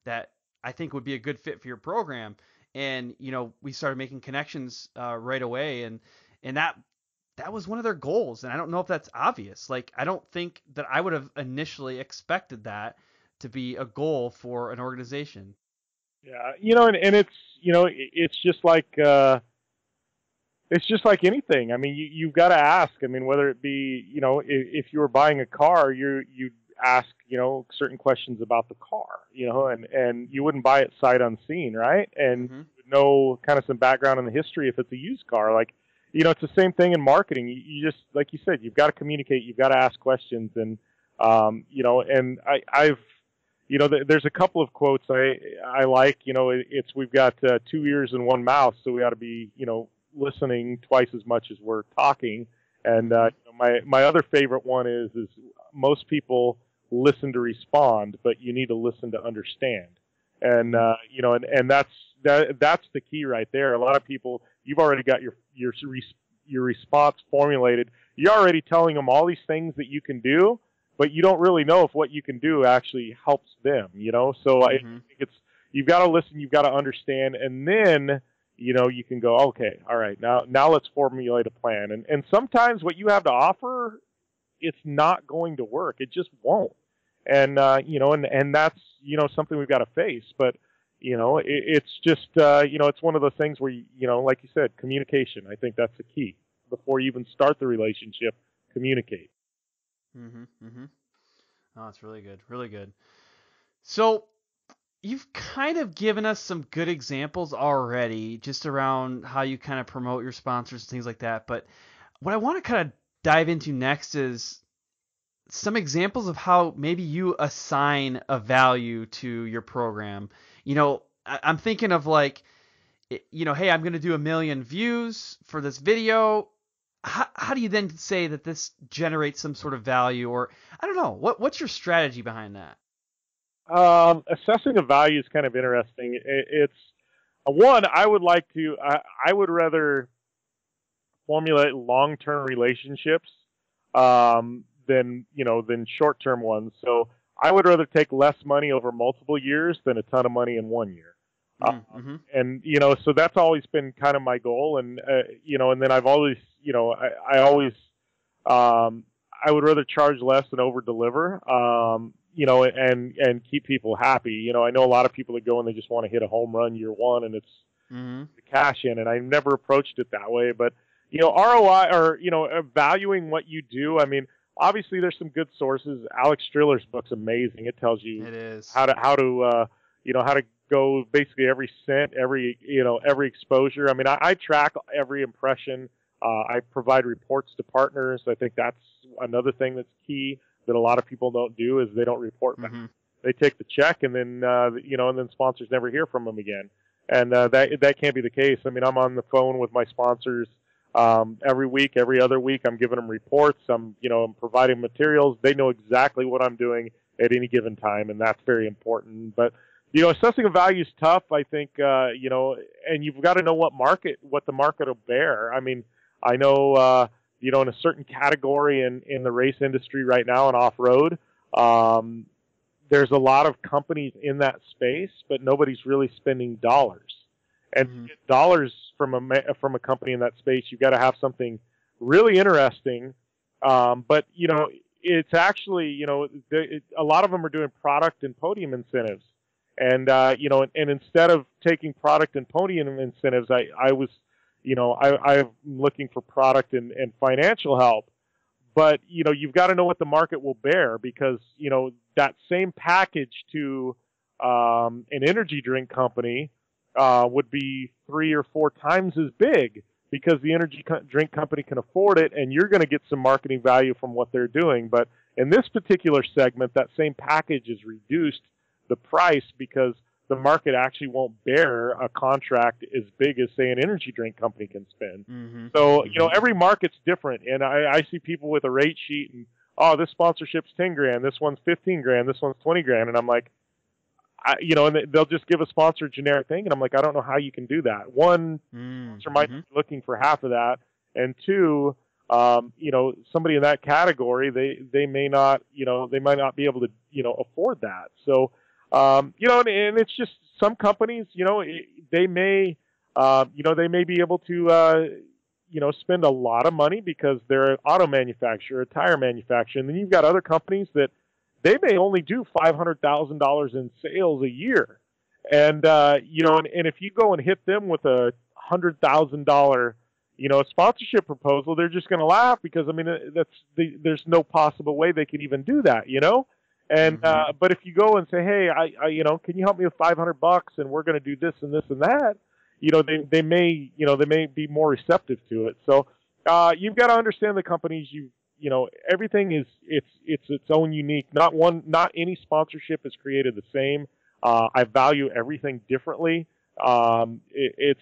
that I think would be a good fit for your program. And, we started making connections right away. And that was one of their goals. And I don't know if that's obvious. Like, I don't think that I would have initially expected that to be a goal for an organization. Yeah, and it's just like anything. I mean, you've got to ask. I mean, whether it be, if you were buying a car, you'd ask, certain questions about the car, and you wouldn't buy it sight unseen, right? And you would know kind of some background in the history if it's a used car. Like, it's the same thing in marketing. You just, like you said, you've got to communicate, you've got to ask questions, and and I've there's a couple of quotes I like. It's we've got 2 ears and 1 mouth, so we ought to be listening twice as much as we're talking. And my other favorite one is most people listen to respond, but you need to listen to understand. And and that's the key right there. A lot of people, you've already got your response formulated. You're already telling them all these things that you can do, but you don't really know if what you can do actually helps them, So I think you've got to listen, you've got to understand, and then, you can go, okay, all right, now let's formulate a plan. And sometimes what you have to offer, it's not going to work. It just won't. And, and that's, something we've got to face. But, it's just, it's one of those things where, like you said, communication. I think that's the key. Before you even start the relationship, communicate. Oh, that's really good. Really good. So you've kind of given us some good examples already just around how you kind of promote your sponsors and things like that. But what I want to kind of dive into next is some examples of how maybe you assign a value to your program. I'm thinking of like, hey, I'm going to do 1 million views for this video. How do you then say that this generates some sort of value? Or I don't know, what's your strategy behind that? Assessing a value is kind of interesting. It's one, I would rather formulate long-term relationships than short-term ones. So I would rather take less money over multiple years than a ton of money in 1 year. And, so that's always been kind of my goal. And, and then I've always, I would rather charge less and over deliver, and keep people happy. I know a lot of people that go and they just want to hit a home run year one and it's the cash in, and I never approached it that way. But, ROI, or, valuing what you do. I mean, obviously there's some good sources. Alex Striller's book's amazing. It tells you how to go basically every cent, every exposure. I mean, I track every impression. I provide reports to partners. I think that's another thing that's key that a lot of people don't do is they don't report back. They take the check and then, and then sponsors never hear from them again. And that can't be the case. I mean, I'm on the phone with my sponsors every week, every other week. I'm giving them reports. I'm providing materials. They know exactly what I'm doing at any given time, and that's very important. But assessing a value is tough, I think, and you've got to know what the market will bear. I mean, I know, in a certain category in the race industry right now in off-road, there's a lot of companies in that space, but nobody's really spending dollars. And to get dollars from a company in that space, you've got to have something really interesting. But it's actually, a lot of them are doing product and podium incentives. And, and instead of taking product and podium incentives, I'm looking for product and financial help. But, you've got to know what the market will bear, because, that same package to an energy drink company would be 3 or 4 times as big, because the energy drink company can afford it, and you're going to get some marketing value from what they're doing. But in this particular segment, that same package is reduced the price because the market actually won't bear a contract as big as, say, an energy drink company can spend. So, every market's different. And I see people with a rate sheet and, this sponsorship's 10 grand, this one's 15 grand, this one's 20 grand. And I'm like, and they'll just give a sponsor generic thing. And I'm like, I don't know how you can do that. One, sponsor might be looking for half of that. And two, somebody in that category, they may not be able to, afford that. So, and it's just some companies, they may be able to, spend a lot of money because they're an auto manufacturer, a tire manufacturer. And then you've got other companies that they may only do $500,000 in sales a year. And, and if you go and hit them with a $100,000, sponsorship proposal, they're just going to laugh because, I mean, there's no possible way they could even do that, And, but if you go and say, hey, can you help me with $500 and we're going to do this and this and that, they may be more receptive to it. So, you've got to understand the companies. Everything is, its own unique. Not any sponsorship is created the same. I value everything differently. It's,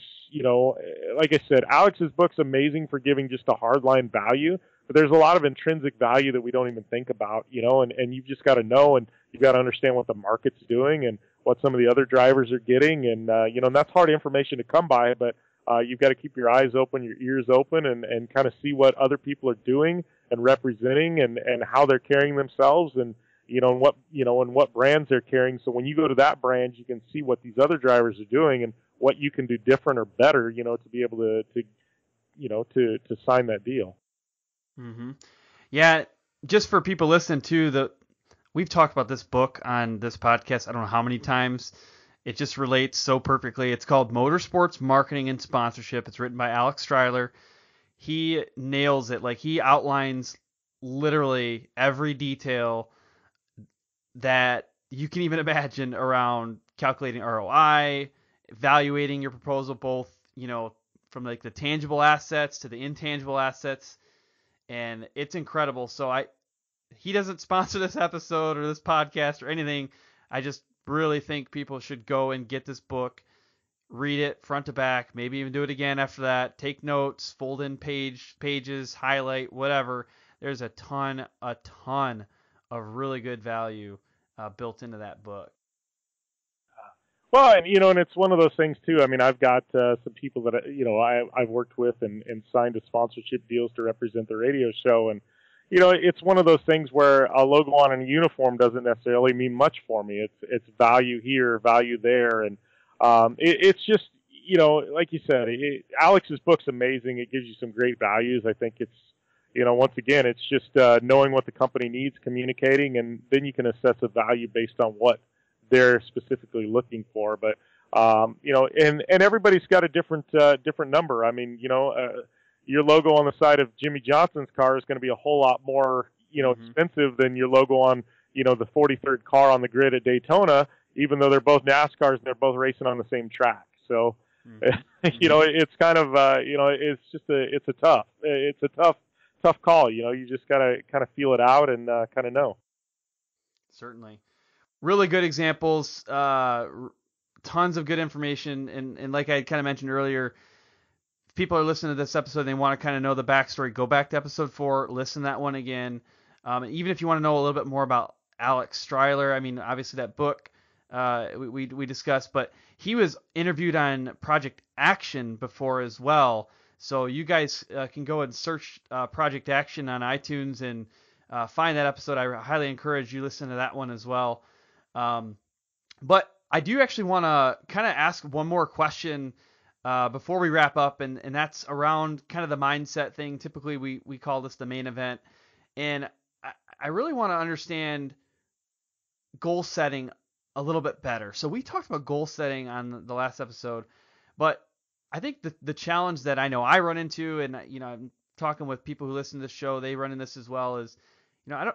like I said, Alex's book's amazing for giving just a hardline value, but there's a lot of intrinsic value that we don't even think about, and you've just got to know, and you've got to understand what the market's doing and what some of the other drivers are getting. And, and that's hard information to come by, but, you've got to keep your eyes open, your ears open, and kind of see what other people are doing and representing and how they're carrying themselves and, and what brands they're carrying. So when you go to that brand, you can see what these other drivers are doing and what you can do different or better, to be able to sign that deal. Yeah. Just for people listening to we've talked about this book on this podcast. I don't know how many times. It just relates so perfectly. It's called Motorsports Marketing and Sponsorship. It's written by Alex Striller. He nails it. Like, he outlines literally every detail that you can even imagine around calculating ROI, evaluating your proposal, both, from like the tangible assets to the intangible assets. And it's incredible. So he doesn't sponsor this episode or this podcast or anything. I just really think people should go and get this book, read it front to back, maybe even do it again after that, take notes, fold in pages, highlight, whatever. There's a ton of really good value built into that book. Well, and, and it's one of those things too. I mean, I've got some people that, I've worked with and signed to sponsorship deals to represent the radio show. And, it's one of those things where a logo on a uniform doesn't necessarily mean much for me. It's value here, value there. And, it's just, like you said, Alex's book's amazing. It gives you some great values. I think it's, once again, it's just knowing what the company needs, communicating, and then you can assess a value based on what they're specifically looking for. But and everybody's got a different number. I mean, your logo on the side of Jimmy Johnson's car is going to be a whole lot more expensive than your logo on the 43rd car on the grid at Daytona, even though they're both NASCARs and they're both racing on the same track. So it's kind of it's a tough call. You just gotta kind of feel it out and kind of know. Certainly, really good examples. Tons of good information, and like I kind of mentioned earlier, if people are listening to this episode and they want to kind of know the backstory, go back to episode 4, listen to that one again. And even if you want to know a little bit more about Alex Stryler, I mean, obviously that book we discussed, but he was interviewed on Project Action before as well. So you guys can go and search Project Action on iTunes and find that episode. I highly encourage you to listen to that one as well. But I do actually want to kind of ask one more question before we wrap up, and that's around kind of the mindset thing. Typically, we call this the main event, and I really want to understand goal setting a little bit better. So we talked about goal setting on the last episode, but I think the challenge that I know I run into, and I'm talking with people who listen to the show, they run in this as well, is I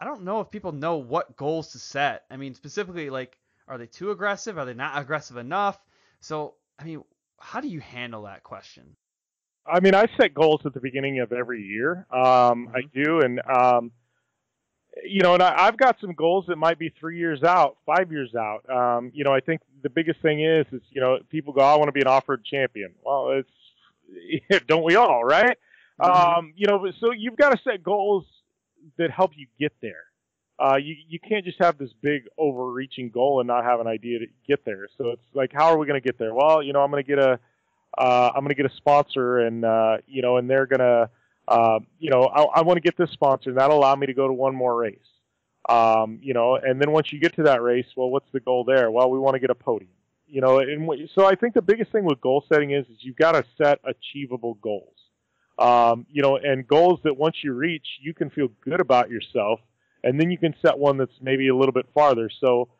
don't know if people know what goals to set. I mean, specifically, like, are they too aggressive? Are they not aggressive enough? So, I mean, how do you handle that question? I mean, I set goals at the beginning of every year. I do. And, and I've got some goals that might be 3 years out, 5 years out. I think the biggest thing is, people go, I want to be an off-road champion. Well, don't we all, right? So you've got to set goals that help you get there. You can't just have this big overreaching goal and not have an idea to get there. So it's like, how are we going to get there? Well, I'm going to get a sponsor, and and they're going to, I want to get this sponsor, and that'll allow me to go to one more race. And then once you get to that race, well, what's the goal there? Well, we want to get a podium. So I think the biggest thing with goal setting is you've got to set achievable goals. And goals that once you reach, you can feel good about yourself. And then you can set one that's maybe a little bit farther. So,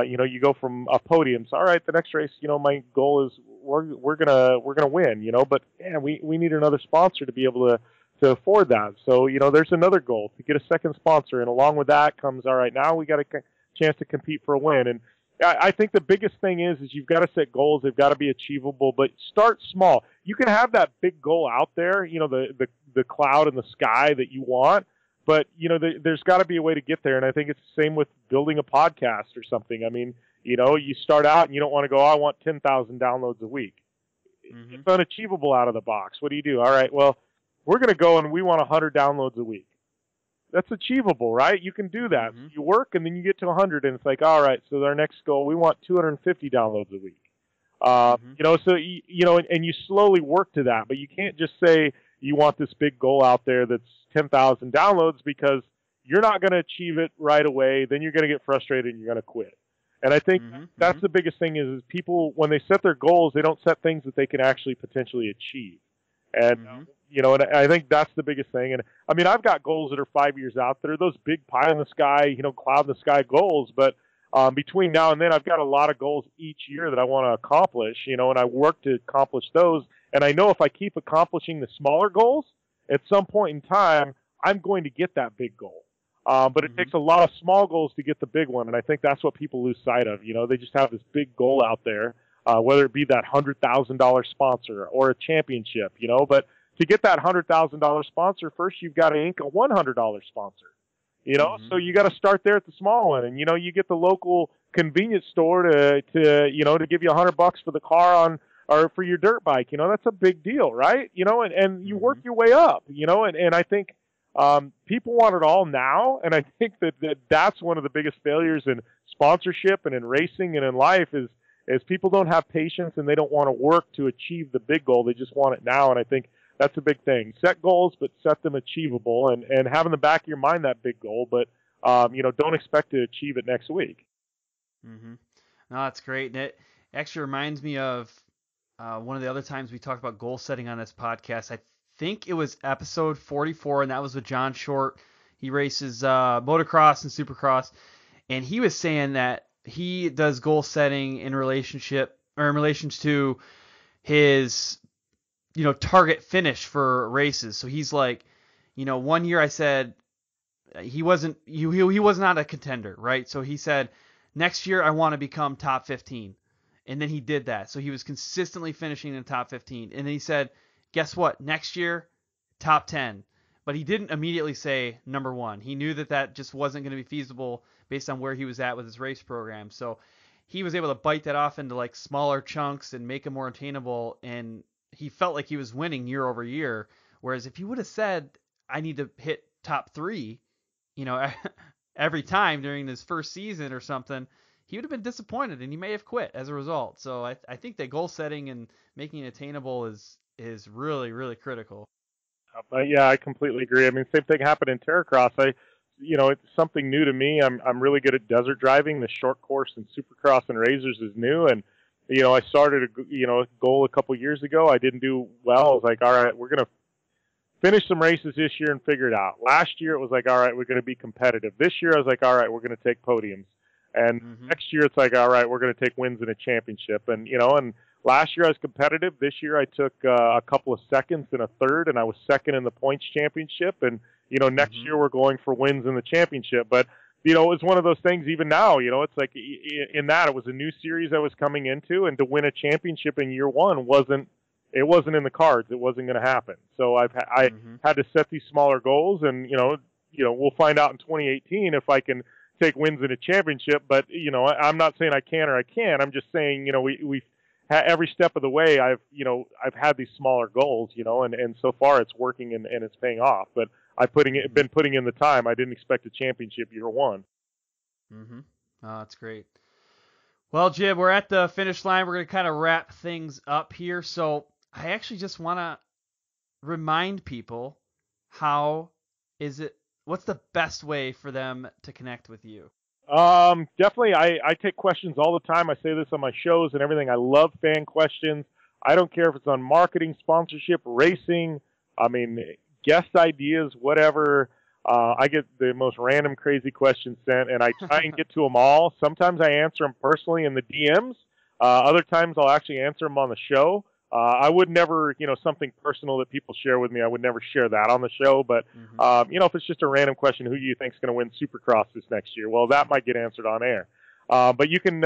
you go from a podium. So, all right, the next race, my goal is we're gonna win. But we need another sponsor to be able to afford that. So, there's another goal to get a second sponsor, and along with that comes, all right, now we got a chance to compete for a win. And I think the biggest thing is you've got to set goals. They've got to be achievable, but start small. You can have that big goal out there, the cloud in the sky that you want. But, there's got to be a way to get there. And I think it's the same with building a podcast or something. I mean, you start out and you don't want to go, I want 10,000 downloads a week. It's unachievable out of the box. What do you do? All right, well, we're going to go and we want 100 downloads a week. That's achievable, right? You can do that. You work and then you get to 100 and it's like, all right, so our next goal, we want 250 downloads a week. So, and you slowly work to that, but you can't just say you want this big goal out there that's 10,000 downloads, because you're not going to achieve it right away. Then you're going to get frustrated and you're going to quit. And I think that's the biggest thing is people, when they set their goals, they don't set things that they can actually potentially achieve. And, and I think that's the biggest thing. And I mean, I've got goals that are 5 years out that are those big pie in the sky, cloud in the sky goals. But between now and then, I've got a lot of goals each year that I want to accomplish, and I work to accomplish those. And I know if I keep accomplishing the smaller goals, at some point in time, I'm going to get that big goal. But it takes a lot of small goals to get the big one. And I think that's what people lose sight of. They just have this big goal out there, whether it be that $100,000 sponsor or a championship, but to get that $100,000 sponsor, first you've got to ink a $100 sponsor, so you got to start there at the small one. And, you get the local convenience store to give you $100 for the car or for your dirt bike, that's a big deal, right? And you work your way up, and I think people want it all now. And I think that's one of the biggest failures in sponsorship and in racing and in life is people don't have patience and they don't want to work to achieve the big goal. They just want it now. And I think that's a big thing. Set goals, but set them achievable and have in the back of your mind that big goal, but don't expect to achieve it next week. No, that's great. And it actually reminds me of one of the other times we talked about goal setting on this podcast. I think it was episode 44, and that was with John Short. He races motocross and supercross, and he was saying that he does goal setting in relation to his, target finish for races. So he's like, one year I said he was not a contender, right? So he said, next year I want to become top 15. And then he did that. So he was consistently finishing in the top 15. And then he said, guess what? Next year, top 10. But he didn't immediately say number 1. He knew that just wasn't going to be feasible based on where he was at with his race program. So he was able to bite that off into like smaller chunks and make it more attainable. And he felt like he was winning year over year. Whereas if he would have said, I need to hit top 3, every time during his first season or something, he would have been disappointed and he may have quit as a result. So I think that goal setting and making it attainable is really, really critical. Yeah, I completely agree. I mean, same thing happened in Terracross. It's something new to me. I'm really good at desert driving. The short course and Supercross and Razors is new. And, I started a goal a couple years ago. I didn't do well. I was like, all right, we're going to finish some races this year and figure it out. Last year it was like, all right, we're going to be competitive. This year I was like, all right, we're going to take podiums. And next year it's like, all right, we're going to take wins in a championship. And, and last year I was competitive. This year I took a couple of seconds and a third, and I was second in the points championship. And, next year we're going for wins in the championship. But, it's one of those things even now, it's like in that it was a new series I was coming into, and to win a championship in year one wasn't in the cards. It wasn't going to happen. So I had to set these smaller goals, and, we'll find out in 2018 if I can take wins in a championship. But, I'm not saying I can or I can't. I'm just saying, we've every step of the way I've had these smaller goals, and so far it's working and it's paying off. But I've been putting in the time. I didn't expect a championship year one. Oh, that's great. Well, Jim, we're at the finish line. We're going to kind of wrap things up here. So I actually just want to remind people, what's the best way for them to connect with you? Definitely. I take questions all the time. I say this on my shows and everything. I love fan questions. I don't care if it's on marketing, sponsorship, racing. I mean, guest ideas, whatever. I get the most random, crazy questions sent, and I try and get to them all. Sometimes I answer them personally in the DMs. Other times I'll actually answer them on the show. I would never, something personal that people share with me, I would never share that on the show. But, if it's just a random question, who do you think is going to win Supercross this next year? Well, that might get answered on air. But you can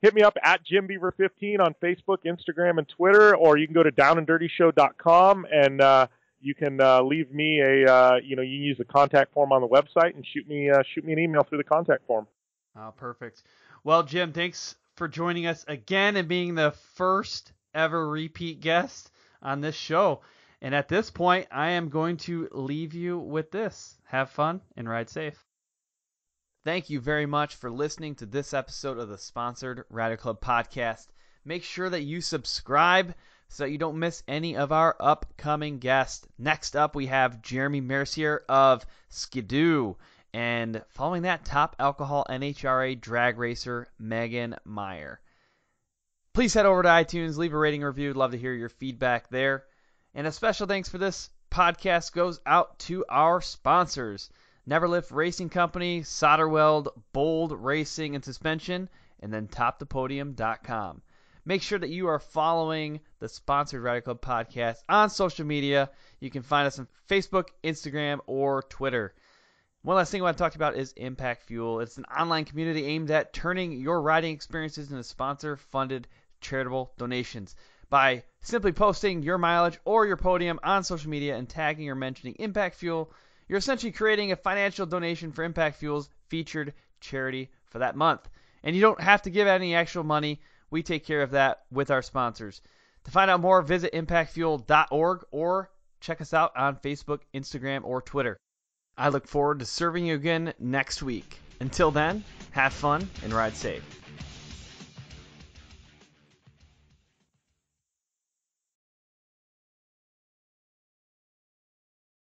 hit me up at Jim Beaver 15 on Facebook, Instagram, and Twitter, or you can go to downanddirtyshow.com and you can leave me you can use the contact form on the website and shoot me an email through the contact form. Oh, perfect. Well, Jim, thanks for joining us again and being the first ever repeat guest on this show. And at this point, I am going to leave you with this. Have fun and ride safe. Thank you very much for listening to this episode of the sponsored Rider Club podcast. Make sure that you subscribe so that you don't miss any of our upcoming guests. Next up, we have Jeremy Mercier of Skidoo. And following that, top alcohol NHRA drag racer Megan Meyer. Please head over to iTunes, leave a rating review. Love to hear your feedback there. And a special thanks for this podcast goes out to our sponsors, Neverlift Racing Company, SolderWeld, Bold Racing and Suspension, and then TopThePodium.com. Make sure that you are following the sponsored Rider Club podcast on social media. You can find us on Facebook, Instagram, or Twitter. One last thing I want to talk about is Impact Fuel. It's an online community aimed at turning your riding experiences into sponsor-funded charitable donations. By simply posting your mileage or your podium on social media and tagging or mentioning Impact Fuel, you're essentially creating a financial donation for Impact Fuel's featured charity for that month. And you don't have to give any actual money. We take care of that with our sponsors. To find out more, visit impactfuel.org or check us out on Facebook, Instagram, or Twitter. I look forward to serving you again next week. Until then, have fun and ride safe.